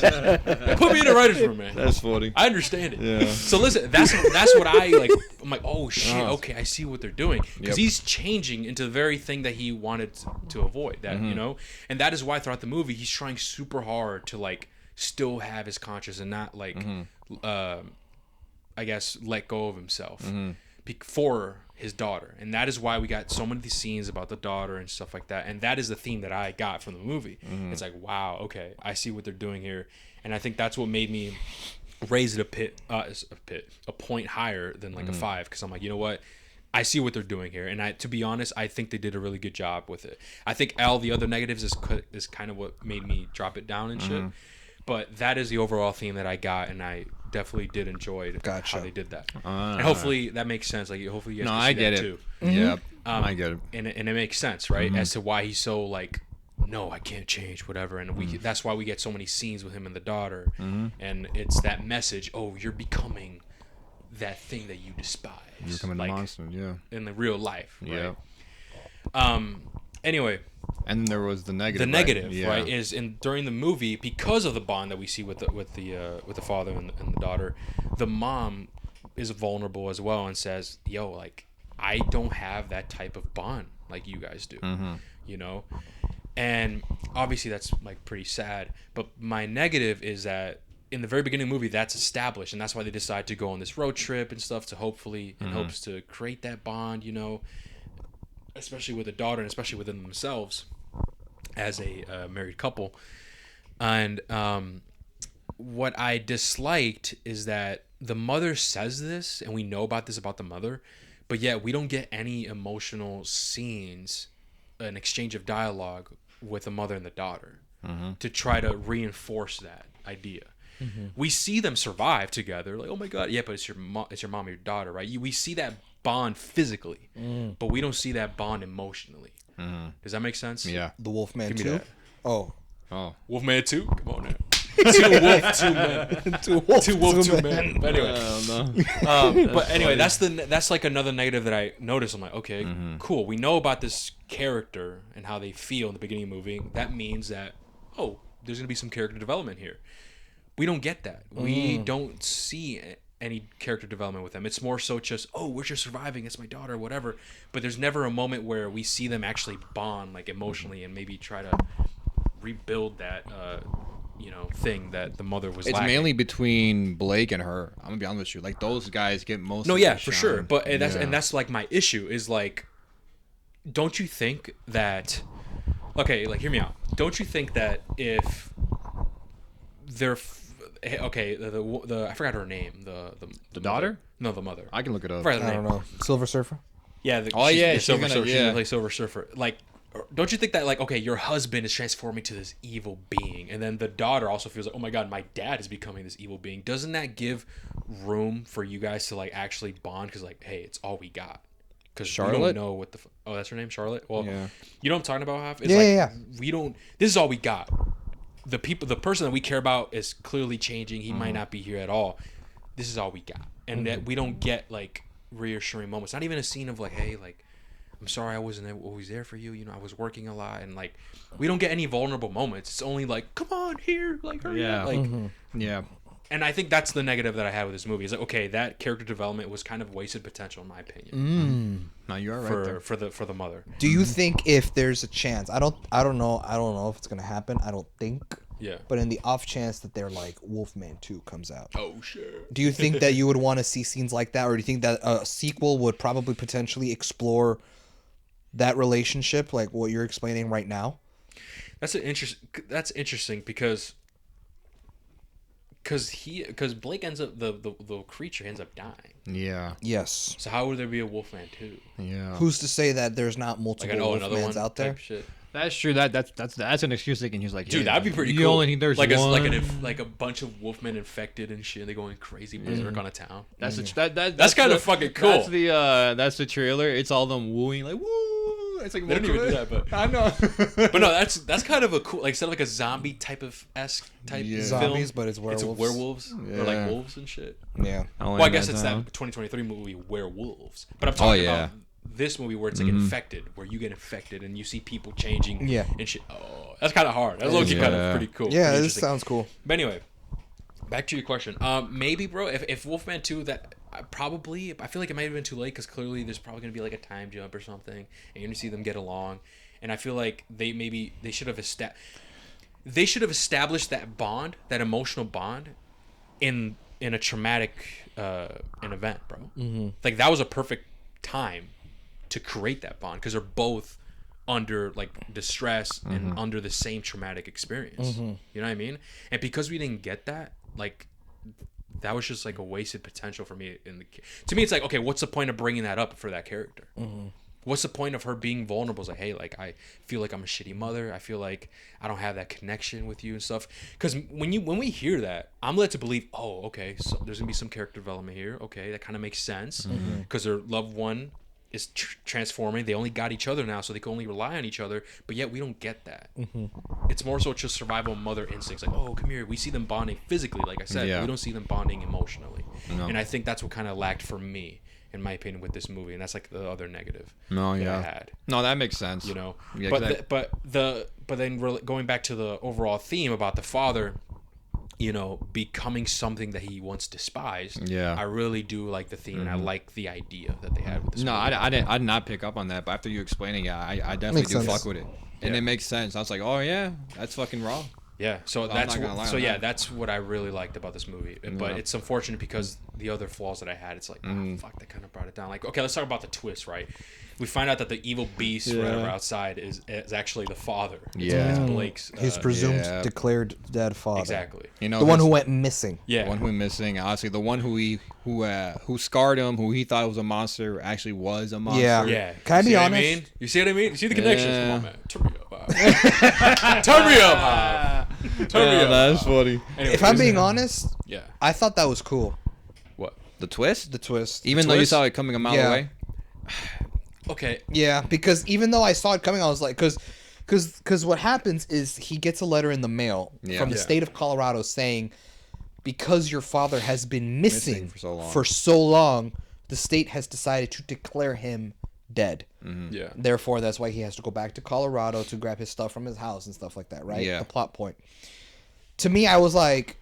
S1: right. Put me in the writer's room, man.
S2: That's funny.
S1: I understand it.
S2: Yeah.
S1: So listen, that's what I like. I'm like, oh shit, okay, I see what they're doing because he's changing into the very thing that he wanted to avoid. That you know, and that is why throughout the movie he's trying super hard to like still have his conscience and not like, I guess, let go of himself for his daughter. And that is why we got so many of these scenes about the daughter and stuff like that. And that is the theme that I got from the movie. It's like, wow, okay, I see what they're doing here. And I think that's what made me raise it a point higher than like a 5, because I'm like, you know what, I see what they're doing here. And to be honest, I think they did a really good job with it. I think all the other negatives is kind of what made me drop it down and shit. But that is the overall theme that I got, and I definitely did enjoy how they did that. And hopefully that makes sense. Like, hopefully you guys can see that too.
S2: Yeah, I get it.
S1: And it makes sense, right? As to why he's so like, no, I can't change, whatever. And that's why we get so many scenes with him and the daughter. And it's that message, oh, you're becoming that thing that you despise.
S2: You're becoming
S1: like,
S2: a monster, yeah.
S1: In the real life, right?
S2: Yeah.
S1: Anyway.
S2: And then there was the negative.
S1: The negative,
S2: right? Yeah.
S1: right, is during the movie, because of the bond that we see with the father and the daughter, the mom is vulnerable as well and says, "Yo, like, I don't have that type of bond like you guys do," you know. And obviously that's like pretty sad. But my negative is that in the very beginning of the movie, that's established, and that's why they decide to go on this road trip and stuff to hopefully in hopes to create that bond, you know, especially with the daughter and especially within themselves as a married couple. And what I disliked is that the mother says this, and we know about this about the mother, but yet we don't get any emotional scenes, an exchange of dialogue with the mother and the daughter to try to reinforce that idea. We see them survive together, like, oh my god, yeah, but it's your mom and your daughter, right? We see that bond physically, but we don't see that bond emotionally. Does that make sense?
S2: Yeah.
S3: The Wolfman
S1: Give me
S3: 2?
S1: that.
S3: Oh.
S2: Oh.
S1: Wolfman 2? Come on now. Two wolf, two men.
S3: Two wolf,
S1: Two men. But anyway, but anyway, that's like another negative that I noticed. I'm like, okay, cool. We know about this character and how they feel in the beginning of the movie. That means that there's gonna be some character development here. We don't get that. We don't see any character development with them. It's more so just, we're just surviving. It's my daughter, whatever. But there's never a moment where we see them actually bond, like emotionally, and maybe try to rebuild that, thing that the mother was.
S2: It's
S1: lacking.
S2: mainly between Blake and her. I'm gonna be honest with you. Like those guys get most.
S1: No,
S2: of
S1: yeah,
S2: the
S1: for
S2: shine.
S1: sure. But that's like my issue is like, don't you think that? Okay, like hear me out. Don't you think that if they're okay, the I forgot her name. The
S2: daughter?
S1: Mother. No, the mother.
S2: I can look it up.
S1: I forgot her
S3: I
S1: name.
S3: don't know. Silver Surfer.
S1: Yeah.
S2: She's
S1: Silver
S2: gonna-
S1: Surfer. She's
S2: yeah.
S1: gonna play Silver Surfer. Like, don't you think that like, okay, your husband is transforming to this evil being, and then the daughter also feels like, oh my god, my dad is becoming this evil being. Doesn't that give room for you guys to like actually bond? Because like, hey, it's all we got. Because we
S2: Charlotte?
S1: don't know what the. Oh, that's her name, Charlotte. Well,
S2: Yeah.
S1: you know what I'm talking about, Haf? It's
S3: Yeah,
S1: like,
S3: yeah.
S1: We don't. This is all we got. The person that we care about is clearly changing. He might not be here at all. This is all we got, and that we don't get like reassuring moments. Not even a scene of like, hey, like, I'm sorry I wasn't always there for you. You know, I was working a lot, and like, we don't get any vulnerable moments. It's only like, come on here, like, hurry up, like.
S2: Yeah.
S1: And I think that's the negative that I had with this movie. Is like, okay, that character development was kind of wasted potential, in my opinion,
S2: No, you are right there.
S1: for the mother.
S3: Do you think if there's a chance? I don't know if it's gonna happen. I don't think.
S1: Yeah.
S3: But in the off chance that they're like Wolfman 2 comes out,
S1: Oh shit.
S3: do you think that you would want to see scenes like that, or do you think that a sequel would probably potentially explore that relationship, like what you're explaining right now?
S1: That's interesting because Blake ends up the creature ends up dying.
S2: Yeah.
S3: Yes.
S1: So how would there be a Wolfman 2?
S2: Yeah.
S3: Who's to say that there's not multiple
S1: Another
S3: Wolfmans
S1: one
S3: out there?
S1: type shit.
S2: That's true. That's an excuse they can use. Like,
S1: Dude,
S2: hey,
S1: that'd be pretty
S2: you
S1: cool.
S2: only think there's
S1: like
S2: one.
S1: like a bunch of Wolfmen infected and shit. They going crazy berserk on a town.
S2: That's
S1: That's kind of fucking cool.
S2: That's the trailer. It's all them wooing like woo. It's like
S1: They don't even do that, but
S2: I know.
S1: but no, that's kind of a cool, like, instead of like a zombie type of type
S2: Yeah.
S3: Zombies,
S1: film,
S3: but it's werewolves.
S1: It's werewolves or like
S2: Yeah.
S1: wolves and shit.
S3: Yeah.
S1: Well, I guess it's that 2023 movie Werewolves, but I'm talking
S2: yeah.
S1: about this movie where it's like infected, where you get infected and you see people changing.
S3: Yeah.
S1: And shit. Oh, that's kind of hard. That's low-key kind of pretty cool.
S3: Yeah,
S1: pretty
S3: this
S1: interesting.
S3: sounds cool.
S1: But anyway, back to your question. Maybe, bro, if Wolfman 2, that I feel like it might have been too late because clearly there's probably gonna be like a time jump or something, and you're gonna see them get along, and I feel like they should have established that bond, that emotional bond, in a traumatic an event, bro. Mm-hmm. Like that was a perfect time to create that bond because they're both under like distress and under the same traumatic experience. You know what I mean? And because we didn't get that, like, that was just like a wasted potential for me. To me, it's like, okay, what's the point of bringing that up for that character? What's the point of her being vulnerable? It's like, hey, like, I feel like I'm a shitty mother. I feel like I don't have that connection with you and stuff. Because when we hear that, I'm led to believe, oh, okay, so there's gonna be some character development here. Okay, that kind of makes sense because their loved one is transforming. They only got each other now, so they can only rely on each other. But yet we don't get that. It's more so just survival mother instincts. Like, oh, come here. We see them bonding physically, like I said.
S2: Yeah.
S1: We don't see them bonding emotionally.
S2: No.
S1: And I think that's what kind of lacked for me, in my opinion, with this movie. And that's like the other negative
S2: No,
S1: that I
S2: yeah.
S1: had.
S2: No, that makes sense.
S1: You know,
S2: Yeah,
S1: but then going back to the overall theme about the father, you know, becoming something that he once despised.
S2: Yeah.
S1: I really do like the theme, and I like the idea that they had with this.
S2: No,
S1: movie.
S2: I did not pick up on that, but after you explaining it, I definitely
S3: Makes
S2: do
S3: sense.
S2: fuck with it. And
S1: Yeah.
S2: it makes sense. I was like, oh yeah, that's fucking raw.
S1: Yeah, so
S2: I'm
S1: that's
S2: not gonna lie
S1: so
S2: on
S1: yeah,
S2: that.
S1: that's what I really liked about this movie. But
S2: Yeah.
S1: it's unfortunate because the other flaws that I had, it's like, oh, fuck, that kind of brought it down. Like, okay, let's talk about the twist, right? We find out that the evil beast whatever outside is actually the father.
S2: Yeah.
S1: It's Blake's.
S3: His presumed
S2: yeah.
S3: declared dead father.
S1: Exactly.
S2: You know,
S3: The one
S2: his-
S3: who went missing.
S1: Yeah.
S2: the one who missing, honestly, the one who scarred him, who he thought was a monster, actually was a monster.
S3: Yeah.
S1: Yeah.
S3: Can I
S1: You
S3: be
S1: see what
S3: honest?
S1: mean? You see what I mean? You see the connections?
S2: Yeah.
S1: Come on, man. Turn me up. Turn me up. Turn me up.
S2: That's funny.
S1: Anyways,
S3: If I'm being honest,
S1: yeah.
S3: I thought that was cool.
S1: What?
S2: The twist?
S3: The twist.
S2: Even though you
S1: twist?
S2: saw it coming a mile
S3: Yeah.
S2: away?
S1: Okay.
S3: Yeah, because even though I saw it coming, I was like, because Because what happens is he gets a letter in the mail from the
S1: Yeah.
S3: state of Colorado saying, because your father has been missing
S2: for so long.
S3: the state has decided to declare him dead.
S1: Yeah.
S3: Therefore, that's why he has to go back to Colorado to grab his stuff from his house and stuff like that, right?
S2: Yeah.
S3: The plot point. To me, I was like,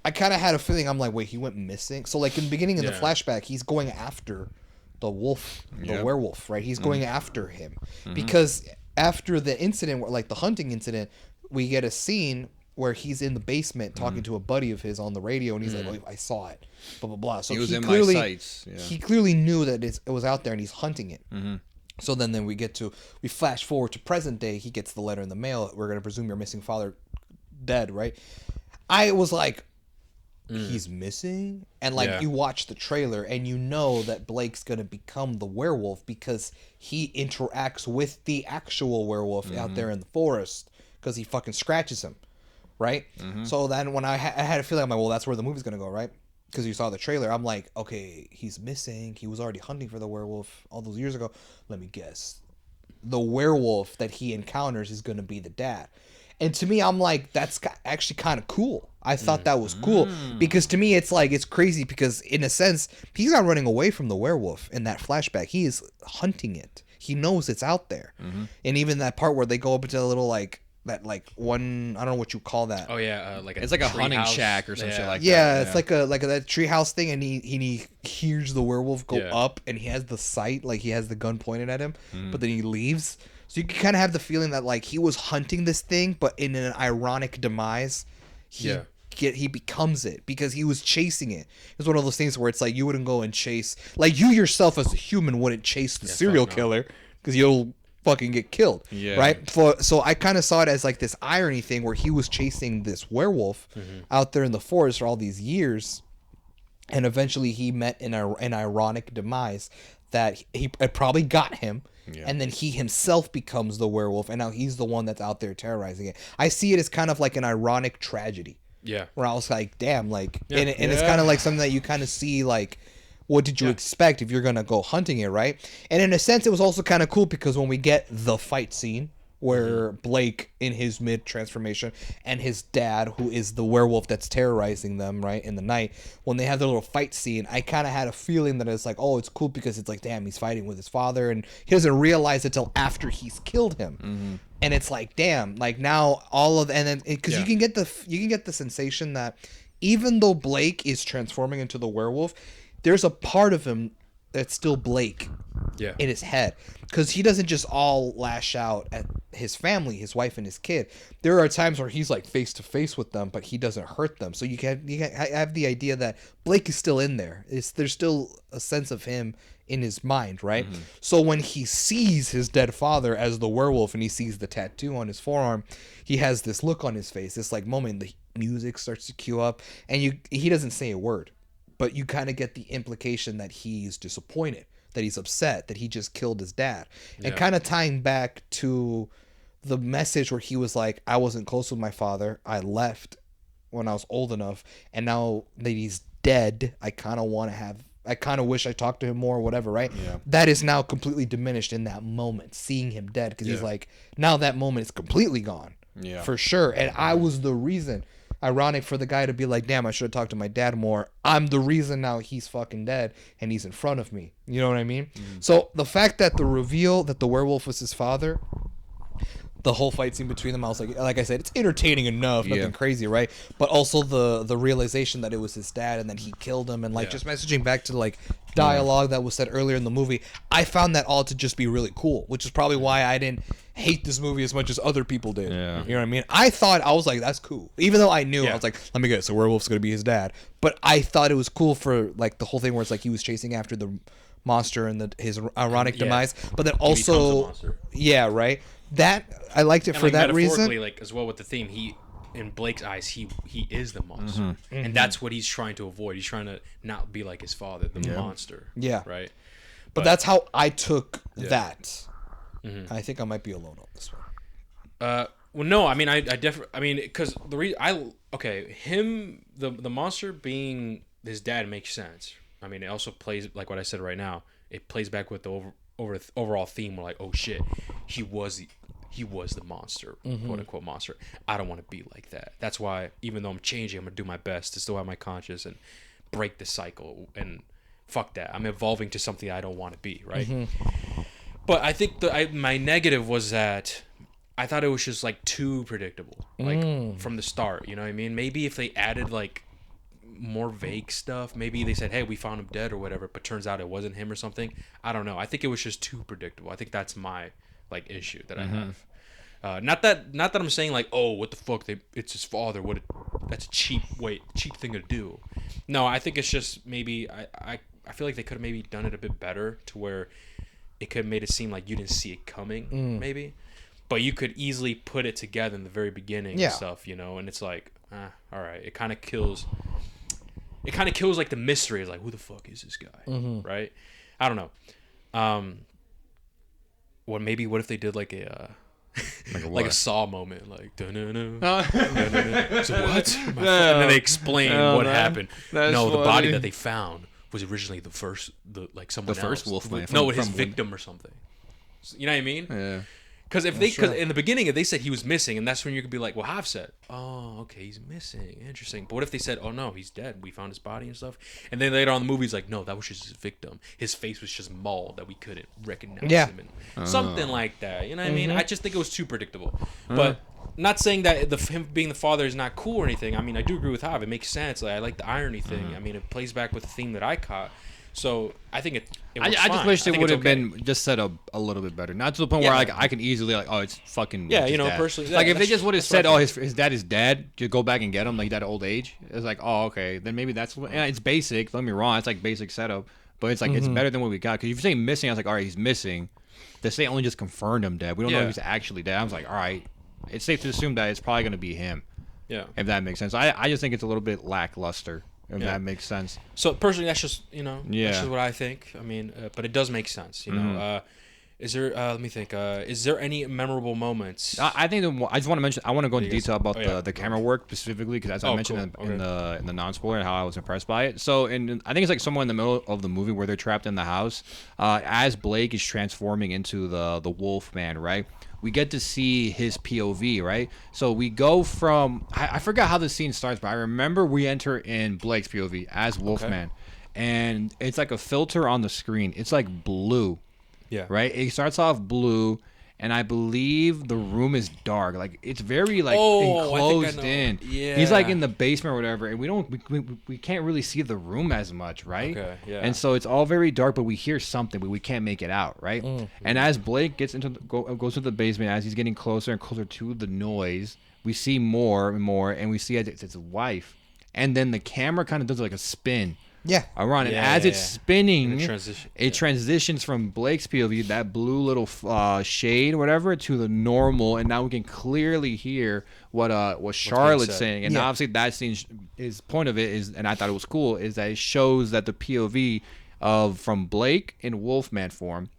S3: I kind of had a feeling, I'm like, wait, he went missing? So, like, in the beginning of the
S1: Yeah.
S3: flashback, he's going after the wolf, the
S2: Yep.
S3: werewolf, right? He's going after him. Because after the incident, where, like the hunting incident, we get a scene where he's in the basement talking to a buddy of his on the radio, and he's like, "Oh, I saw it," blah blah blah. So
S2: He was in
S3: clearly,
S2: my sights. Yeah.
S3: he clearly knew that it was out there, and he's hunting it. So then we flash forward to present day. He gets the letter in the mail. We're gonna presume your missing father dead, right? I was like, he's missing, and like
S1: Yeah.
S3: you watch the trailer and you know that Blake's gonna become the werewolf because he interacts with the actual werewolf out there in the forest because he fucking scratches him, right? So then when I had a feeling, I'm like, well, that's where the movie's gonna go, right? Because you saw the trailer, I'm like, okay, he's missing. He was already hunting for the werewolf all those years ago. Let me guess, the werewolf that he encounters is gonna be the dad. And to me, I'm like, that's actually kind of cool. I thought that was cool because to me, it's like, it's crazy because in a sense, he's not running away from the werewolf in that flashback. He is hunting it. He knows it's out there. And even that part where they go up into a little like, that like one, I don't know what you call that.
S1: Oh yeah,
S2: It's like a
S1: tree
S2: hunting
S1: house.
S2: shack or some shit like
S3: Yeah,
S2: that.
S3: it's like a that treehouse thing, and he hears the werewolf go
S1: Yeah.
S3: up, and he has the sight, like he has the gun pointed at him, but then he leaves. So you can kind of have the feeling that like he was hunting this thing, but in an ironic demise, he becomes it because he was chasing it. It's one of those things where it's like you wouldn't go and chase, like you yourself as a human wouldn't chase the serial killer because you'll fucking get killed,
S2: Yeah.
S3: right? So I kind of saw it as like this irony thing where he was chasing this werewolf out there in the forest for all these years, and eventually he met an ironic demise that it probably got him, and then he himself becomes the werewolf, and now he's the one that's out there terrorizing it. I see it as kind of like an ironic tragedy,
S1: Yeah.
S3: where I was like, damn, like,
S1: Yeah.
S3: and it's kind of like something that you kind of see like, what did you expect if you're gonna go hunting it, right? And in a sense, it was also kind of cool because when we get the fight scene where Blake in his mid transformation and his dad, who is the werewolf that's terrorizing them, right, in the night, when they have their little fight scene, I kind of had a feeling that it's like, oh, it's cool because it's like, damn, he's fighting with his father, and he doesn't realize it till after he's killed him, and it's like, damn, like now all of, and then because you can get the sensation that even though Blake is transforming into the werewolf, there's a part of him that's still Blake in his head, because he doesn't just all lash out at his family, his wife and his kid. There are times where he's like face to face with them, but he doesn't hurt them. So you have the idea that Blake is still in there. There's still a sense of him in his mind, right? So when he sees his dead father as the werewolf and he sees the tattoo on his forearm, he has this look on his face. This like moment, the music starts to cue up, and he doesn't say a word, but you kind of get the implication that he's disappointed, that he's upset, that he just killed his dad. And kind of tying back to the message where he was like, I wasn't close with my father. I left when I was old enough. And now that he's dead, I kind of wish I talked to him more or whatever, right?
S2: Yeah.
S3: That is now completely diminished in that moment, seeing him dead. Because he's like, now that moment is completely gone.
S2: Yeah.
S3: For sure. And I was the reason. Ironic for the guy to be like, damn, I should have talked to my dad more. I'm the reason now he's fucking dead and he's in front of me. You know what I mean? So the fact that the reveal that the werewolf was his father, the whole fight scene between them, I was like I said, it's entertaining enough, nothing crazy, right? But also the realization that it was his dad and then he killed him, and like just messaging back to like dialogue that was said earlier in the movie, I found that all to just be really cool, which is probably why I didn't hate this movie as much as other people did.
S2: Yeah.
S3: You know what I mean? I was like, that's cool. Even though I knew, I was like, let me guess, the werewolf's gonna be his dad. But I thought it was cool for like the whole thing where it's like he was chasing after the monster and his ironic demise, but then
S1: becomes a
S3: also,
S1: monster.
S3: yeah, right. That I liked it
S1: And
S3: for
S1: like
S3: that
S1: metaphorically,
S3: reason.
S1: like as well with the theme, he in Blake's eyes, he is the monster, and that's what he's trying to avoid. He's trying to not be like his father, the monster.
S3: Yeah.
S1: Right.
S3: But that's how I took that. I think I might be alone on this one.
S1: Well, no, I mean, I definitely, I mean, because the reason him, the monster being his dad makes sense. I mean, it also plays like what I said right now. It plays back with the overall theme. We're like, oh shit, he was he was the monster, quote unquote monster. I don't want to be like that. That's why, even though I'm changing, I'm gonna do my best to still have my conscience and break the cycle. And fuck that, I'm evolving to something I don't want to be, right? But I think my negative was that I thought it was just like too predictable, like from the start. You know what I mean? Maybe if they added like more vague stuff, maybe they said, hey, we found him dead or whatever, but turns out it wasn't him or something. I don't know. I think it was just too predictable. I think that's my like issue that I have. Not that I'm saying like, oh, what the fuck, it's his father, that's a cheap thing to do. No, I think it's just maybe I feel like they could have maybe done it a bit better to where it could have made it seem like you didn't see it coming, maybe, but you could easily put it together in the very beginning and stuff, you know. And it's like, all right, it kind of kills like the mystery. It's like, who the fuck is this guy, right? I don't know. What if they did like a like a Saw moment, like dun-dun-dun, dun-dun-dun. So what? And then they explain what happened.
S2: That's
S1: the
S2: funny.
S1: body that they found was originally someone else.
S2: first Wolfman
S1: No,
S2: from
S1: his victim or something. You know what I mean?
S2: Yeah.
S1: Because in the beginning, if they said he was missing, and that's when you could be like, well, Hav said, oh, okay, he's missing, interesting. But what if they said, oh no, he's dead, we found his body and stuff, and then later on in the movie, he's like, no, that was just his victim. His face was just mauled that we couldn't recognize him, and something like that. You know what I mean? I just think it was too predictable. But not saying that him being the father is not cool or anything. I mean, I do agree with Hav. It makes sense. Like, I like the irony thing. I mean, it plays back with the theme that I caught. So I think it
S2: I just wish it would have been just set up a little bit better, not to the point where like I can easily like, oh, it's fucking
S1: you know,
S2: dad.
S1: personally,
S2: like if they just would have said, oh, his dad is dead, just go back and get him, like that old age. It's like, oh, okay, then maybe that's what. It's basic. Don't get me wrong, it's like basic setup, but it's like it's better than what we got. Because if you're saying missing, I was like, all right, he's missing. They say only just confirmed him dead. We don't know if he's actually dead. I was like, all right, it's safe to assume that it's probably gonna be him. Yeah, if that makes sense. I just think it's a little bit lackluster. If that makes sense.
S1: So personally, that's just that's just what I think. I mean, but it does make sense. You know, is there? Let me think. Is there any memorable moments?
S2: I think I just want to mention. I want to go into detail about the camera work specifically because as I mentioned in the non-spoiler how I was impressed by it. So I think it's like somewhere in the middle of the movie where they're trapped in the house, as Blake is transforming into the Wolf Man, right? We get to see his POV, right? So we go from I forgot how the scene starts, but I remember we enter in Blake's POV as Wolfman, and it's like a filter on the screen. It's like blue, right? It starts off blue, and I believe the room is dark. Like it's very like enclosed in. Yeah, he's like in the basement or whatever, and we can't really see the room as much, right? Okay, yeah. And so it's all very dark, but we hear something, but we can't make it out, right? And as Blake gets goes to the basement, as he's getting closer and closer to the noise, we see more and more, and we see it's his wife, and then the camera kind of does like a spin. Around, and as it's spinning, it transitions from Blake's POV, that blue little shade or whatever, to the normal, and now we can clearly hear what Charlotte's saying. And obviously that scene is point of it is, and I thought it was cool, is that it shows that the POV from Blake in Wolfman form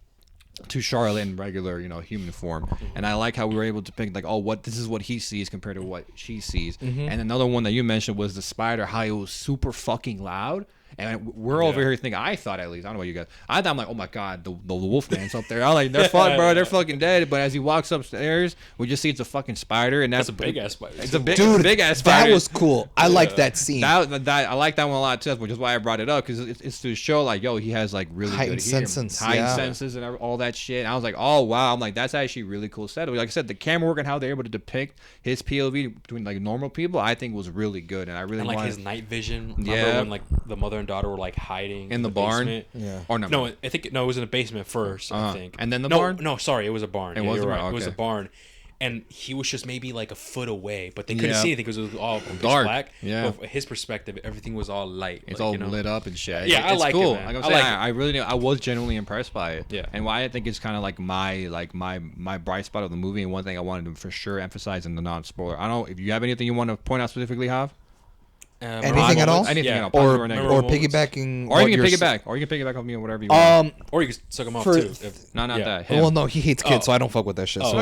S2: to Charlotte in regular, human form. And I like how we were able to pick like, this is what he sees compared to what she sees. And another one that you mentioned was the spider, how it was super fucking loud. And we're over here thinking, I thought at least, I don't know what you guys, I thought I'm like, oh my God, the Wolfman's up there. I'm like, they're fucked, bro, they're fucking dead. But as he walks upstairs, we just see it's a fucking spider. And that's
S1: a big ass spider.
S2: It's a big ass spider.
S3: That was cool. I like that scene.
S2: That I like that one a lot too, which is why I brought it up, because it's to show like, yo, he has like really
S3: heightened
S2: good senses and all that shit. And I was like, oh wow, I'm like, that's actually really cool setup. Like I said, the camera work and how they're able to depict his POV between like normal people, I think was really good. And I really
S1: like his night vision. Remember when like the mother and daughter were like hiding
S2: in the barn?
S1: Basement? Or no, I think it was in the basement first. I think,
S2: and then the barn.
S1: No, sorry, it was a barn.
S2: It was right.
S1: It was a barn. And he was just maybe like a foot away, but they couldn't see anything because it was all
S2: dark.
S1: Black. Yeah. But his perspective, everything was all light.
S2: It's all lit up and shit.
S1: Yeah,
S2: it's
S1: like
S2: cool.
S1: it, man.
S2: Like I'm saying, I really, I was genuinely impressed by it.
S1: Yeah.
S2: And why I think it's kind of like my bright spot of the movie, and one thing I wanted to for sure emphasize in the non-spoiler. I don't know if you have anything you want to point out specifically, Hav.
S3: Anything at all?
S2: Anything at all.
S3: Or piggybacking.
S2: Or you can piggyback. Or you can piggyback off me or whatever you want.
S1: Or you can suck him off too.
S2: No, not that.
S3: Him. Well, no, he hates kids, so I don't fuck with that shit. So.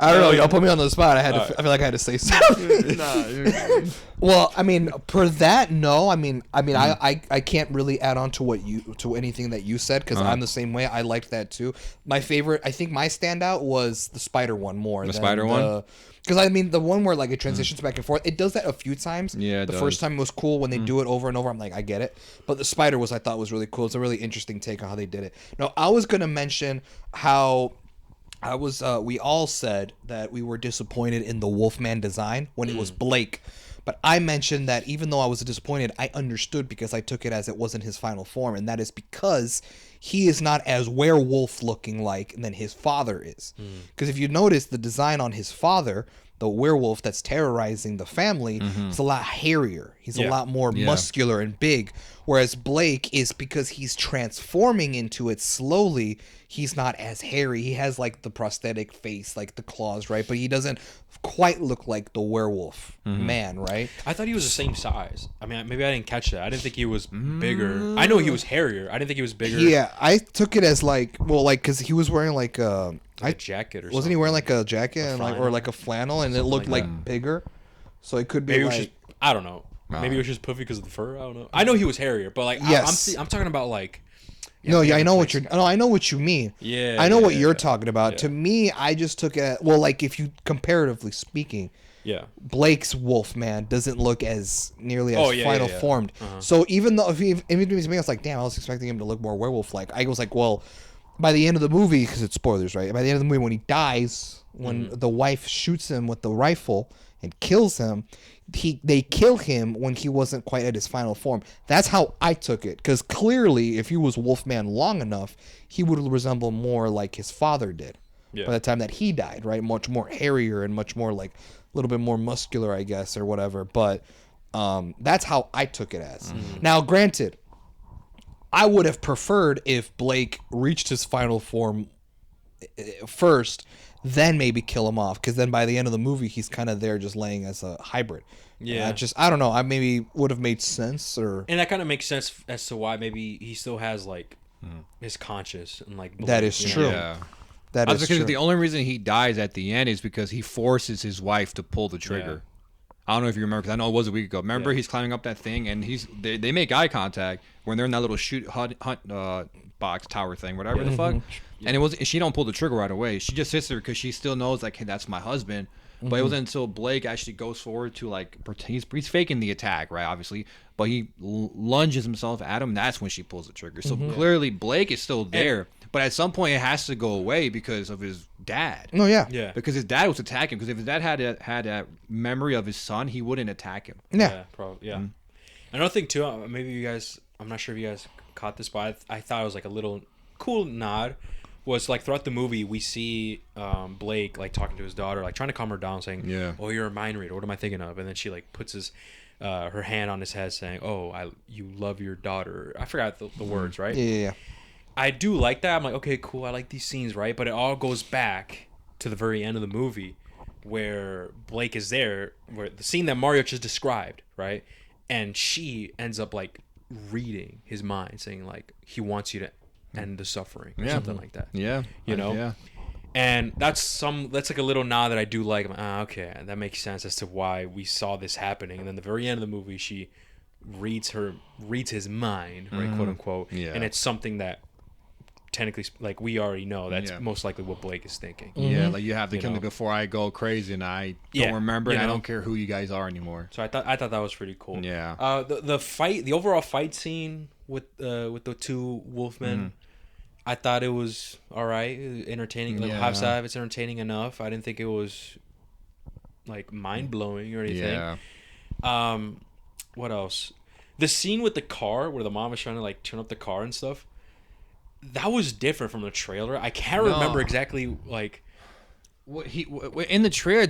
S3: I don't know. Y'all put me on the spot. I feel like I had to say something. Well, I mean, per that, no. I mean, I can't really add on to anything that you said because I'm the same way. I liked that too. My favorite, I think, my standout was the spider one more.
S2: The spider one.
S3: Because I mean, the one where like it transitions back and forth, it does that a few times.
S2: Yeah, it
S3: the
S2: does.
S3: first time it was cool when they do it over and over. I'm like, I get it. But the spider I thought was really cool. It's a really interesting take on how they did it. Now, I was gonna mention how. We all said that we were disappointed in the Wolfman design when it was Blake. But I mentioned that even though I was disappointed, I understood because I took it as it wasn't his final form. And that is because he is not as werewolf looking like than his father is. Because if you notice the design on his father, the werewolf that's terrorizing the family, is a lot hairier. He's a lot more muscular and big. Whereas Blake is, because he's transforming into it slowly, he's not as hairy. He has like the prosthetic face, like the claws, right? But he doesn't quite look like the werewolf man, right?
S1: I thought he was the same size. I mean, maybe I didn't catch that. I didn't think he was bigger. I know he was hairier. I didn't think he was bigger.
S3: Yeah, I took it as like, well, like, because he was wearing like
S1: Like a jacket or something.
S3: wasn't he wearing like a jacket and like, or
S1: flannel.
S3: like a flannel, and it looked like bigger, so it could be
S1: Maybe it
S3: like,
S1: was just, I don't know. Maybe it was just puffy because of the fur. I don't know. I know he was hairier, but like,
S3: Yes.
S1: I'm talking about like.
S3: I know what you're. No, I know what you mean.
S1: Yeah,
S3: I know what
S1: yeah,
S3: you're
S1: yeah.
S3: talking about.
S1: Yeah.
S3: To me, I just took it. Well, like if you comparatively speaking,
S1: Yeah.
S3: Blake's Wolfman doesn't look as nearly as
S1: Oh, yeah,
S3: final
S1: yeah, yeah.
S3: formed. So even though if it was me, I was like, damn, I was expecting him to look more werewolf like. I was like, well, by the end of the movie, because it's spoilers, right? By the end of the movie, when he dies, when the wife shoots him with the rifle and kills him, they kill him when he wasn't quite at his final form. That's how I took it, because clearly, if he was Wolfman long enough, he would resemble more like his father did.
S1: Yeah.
S3: By the time that he died, right? Much more hairier and much more like a little bit more muscular, I guess, or whatever. But that's how I took it as. Now, granted, I would have preferred if Blake reached his final form first, then maybe kill him off, because then by the end of the movie, he's kind of there just laying as a hybrid.
S1: Yeah.
S3: I don't know. I maybe would have made sense, or
S1: And that kind of makes sense as to why maybe he still has like his conscience and like.
S3: That is
S1: you know?
S3: true.
S2: Yeah.
S3: that
S2: I was
S3: is
S2: because
S3: true.
S2: the only reason he dies at the end is because he forces his wife to pull the trigger. I don't know if you remember, because I know it was a week ago. Remember, he's climbing up that thing, and they make eye contact when they're in that little hunt box tower thing, whatever the fuck. And it was she don't pull the trigger right away. She just sits there because she still knows like, hey, that's my husband. But it wasn't until Blake actually goes forward to like pretend he's faking the attack, right? Obviously, but he lunges himself at him. That's when she pulls the trigger. So clearly, Blake is still there. But at some point, it has to go away because of his dad.
S3: No, yeah.
S1: Yeah.
S2: Because his dad was attacking. Because if his dad had a memory of his son, he wouldn't attack him.
S3: Yeah.
S1: Probably. Yeah. Another thing too. Maybe you guys. I'm not sure if you guys caught this, but I thought it was like a little cool nod. Was like throughout the movie we see Blake like talking to his daughter, like trying to calm her down, saying,
S2: Yeah.
S1: "Oh, you're a mind reader. What am I thinking of?" And then she like puts her hand on his head, saying, "Oh, you love your daughter." I forgot the words, right?
S3: Yeah.
S1: I do like that. I'm like, okay, cool. I like these scenes, right? But it all goes back to the very end of the movie where Blake is there, where the scene that Mario just described, right? And she ends up like reading his mind, saying like he wants you to end the suffering or something like that.
S2: Yeah.
S1: You know?
S2: Yeah.
S1: And that's like a little nod that I do like. I'm like, okay, that makes sense as to why we saw this happening. And then the very end of the movie, she reads his mind, right, quote unquote.
S2: Yeah.
S1: And it's something that technically, like, we already know that's
S2: Yeah.
S1: most likely what Blake is thinking.
S2: Yeah, like you have to
S1: You
S2: kill me
S1: know?
S2: before I go crazy, and I
S1: Yeah,
S2: don't remember,
S1: you
S2: and I
S1: know?
S2: don't care who you guys are anymore.
S1: So I thought that was pretty cool.
S2: Yeah.
S1: The overall fight scene with the two Wolfmen, I thought it was all right, entertaining. Like,
S2: Yeah.
S1: half side, it's entertaining enough. I didn't think it was like mind blowing or anything.
S2: Yeah.
S1: What else? The scene with the car where the mom is trying to like turn up the car and stuff. That was different from the trailer. I can't
S2: No.
S1: remember exactly like.
S2: What in the trailer?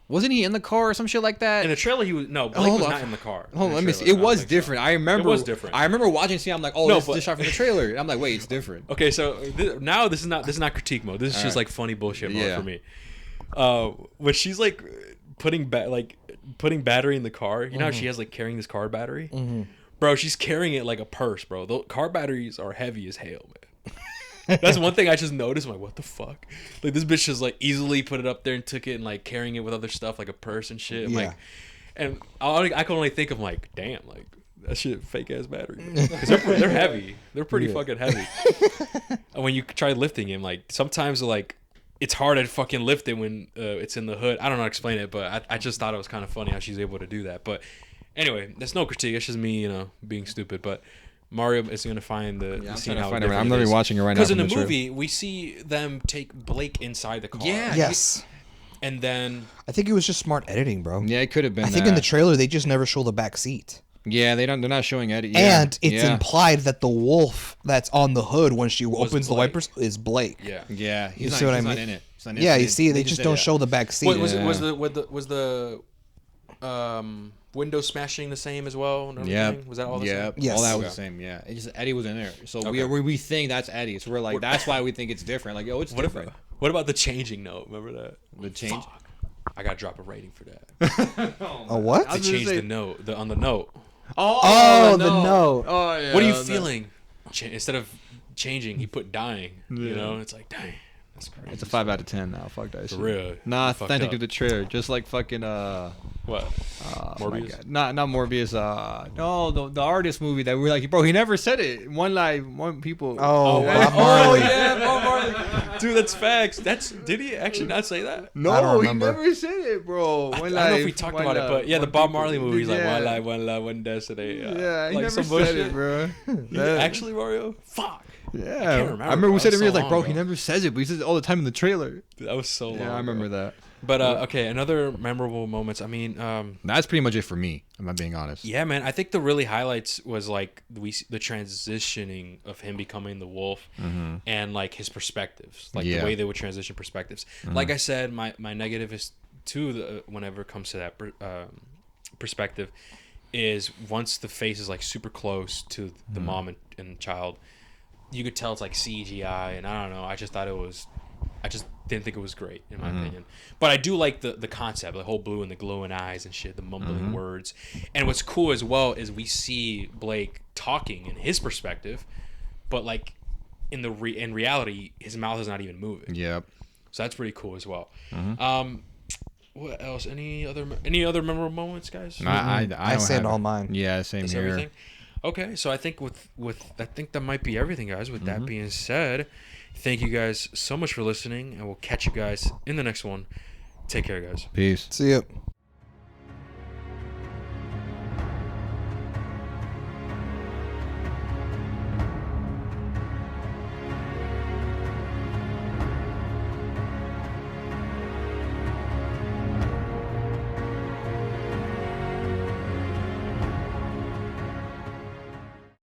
S2: Wasn't he in the car or some shit like that?
S1: In the trailer, he was Blake
S2: Hold
S1: was
S2: on.
S1: not in the car.
S2: Hold on,
S1: in
S2: let
S1: the
S2: me see.
S1: trailer.
S2: It
S1: I don't
S2: was
S1: think so.
S2: different. I remember.
S1: It was different.
S2: I remember watching the scene. I'm like, oh,
S1: No,
S2: this
S1: but-
S2: is shot from the trailer. And I'm like, wait, it's different.
S1: Okay, so now this is not critique mode. This is just
S2: right.
S1: like funny bullshit mode
S2: Yeah.
S1: for me. When she's like putting battery in the car, you know how she has like carrying this car battery, bro. She's carrying it like a purse, bro. The car batteries are heavy as hell, man. That's one thing I just noticed. I'm like, what the fuck? Like this bitch just like easily put it up there and took it and like carrying it with other stuff like a purse and shit.
S3: Yeah.
S1: Like, and I can only think of like, damn, like that shit fake ass battery. Because they're heavy. They're pretty fucking heavy. And when you try lifting him, like sometimes like it's hard to fucking lift it when it's in the hood. I don't know how to explain it, but I just thought it was kind of funny how she's able to do that. But anyway, that's no critique. It's just me, being stupid. But Mario is going to find the scene how different
S2: I'm
S1: it
S2: literally
S1: is.
S2: watching it right now.
S1: Because in the
S2: from trailer.
S1: movie, we see them take Blake inside the car.
S2: Yeah.
S3: Yes.
S1: And then
S3: I think it was just smart editing, bro.
S2: Yeah, it could have been.
S3: I think in the trailer they just never show the back seat.
S2: Yeah, they're not showing Eddie. Yeah.
S3: And it's implied that the wolf that's on the hood when she opens the
S1: Blake.
S3: wipers is Blake.
S1: yeah.
S2: Yeah,
S3: You see what I mean?
S2: in it. He's not in
S3: Yeah,
S2: it.
S3: you see, they just don't show the back seat.
S1: Wait, was
S2: Yeah.
S1: was the window smashing the same as well? And
S2: Yeah.
S1: everything? Was that all the same?
S3: Yes.
S2: all that was
S1: Okay.
S2: the same. Yeah, it's just Eddie was in there, so
S1: Okay.
S2: we think that's Eddie. So we're like, that's why we think it's different. Like, it's different.
S1: What about the changing note? Remember that?
S2: The change.
S1: Fuck. I gotta drop a rating for that.
S3: A what?
S1: To change the note, on the note.
S3: Oh, the note.
S2: Oh yeah.
S1: What are you feeling? Instead of changing, he put dying. It's like, dang, that's crazy.
S2: It's a 5 out of 10 now. Fuck that shit.
S1: real.
S2: Nah,
S1: You fucked
S2: authentic
S1: up.
S2: to the trailer. Just like fucking
S1: What?
S2: my
S1: Morbius?
S2: God. Not Morbius. No, the artist movie that we're like, bro, he never said it. One people.
S3: Oh,
S2: Yeah.
S3: Bob Marley.
S1: yeah, Bob Marley. Dude, that's facts. Did he actually not say that?
S3: I
S2: No,
S3: don't
S2: he
S3: remember.
S2: never said it, bro.
S1: I don't know if we talked about it, but yeah, the Bob Marley movie is like one life, one love, one destiny.
S2: Yeah, he
S1: like
S2: never
S1: some
S2: said
S1: bullshit.
S2: it, bro.
S1: Actually, Mario? Fuck.
S2: Yeah,
S1: can't remember,
S2: I remember
S1: bro.
S2: we said it.
S1: That
S2: We
S1: was
S2: was
S1: so
S2: like, bro,
S1: long
S2: he
S1: ago.
S2: never says it, but he says it all the time in the trailer.
S1: That was so long.
S2: Yeah, I remember
S1: bro.
S2: that.
S1: But okay, another memorable moments. I mean,
S2: That's pretty much it for me. Am I being honest?
S1: yeah, man. I think the really highlights was like the transitioning of him becoming the wolf, and like his perspectives, like
S2: Yeah.
S1: the way they would transition perspectives. Like I said, my negative is whenever it comes to that perspective, is once the face is like super close to the mom and child, you could tell it's like CGI, and I don't know. I just didn't think it was great in my opinion, but I do like the concept, the whole blue and the glowing eyes and shit, the mumbling words. And what's cool as well is we see Blake talking in his perspective, but like in reality his mouth is not even moving.
S2: Yep.
S1: So that's pretty cool as well. What else? Any other memorable moments, guys?
S2: I
S3: I
S2: don't
S3: said
S2: have
S3: all
S2: it.
S3: mine.
S2: Yeah, same
S1: That's
S2: here.
S1: everything. Okay, so I think I think that might be everything, guys. With that being said, thank you guys so much for listening, and we'll catch you guys in the next one. Take care, guys.
S2: Peace.
S3: See ya.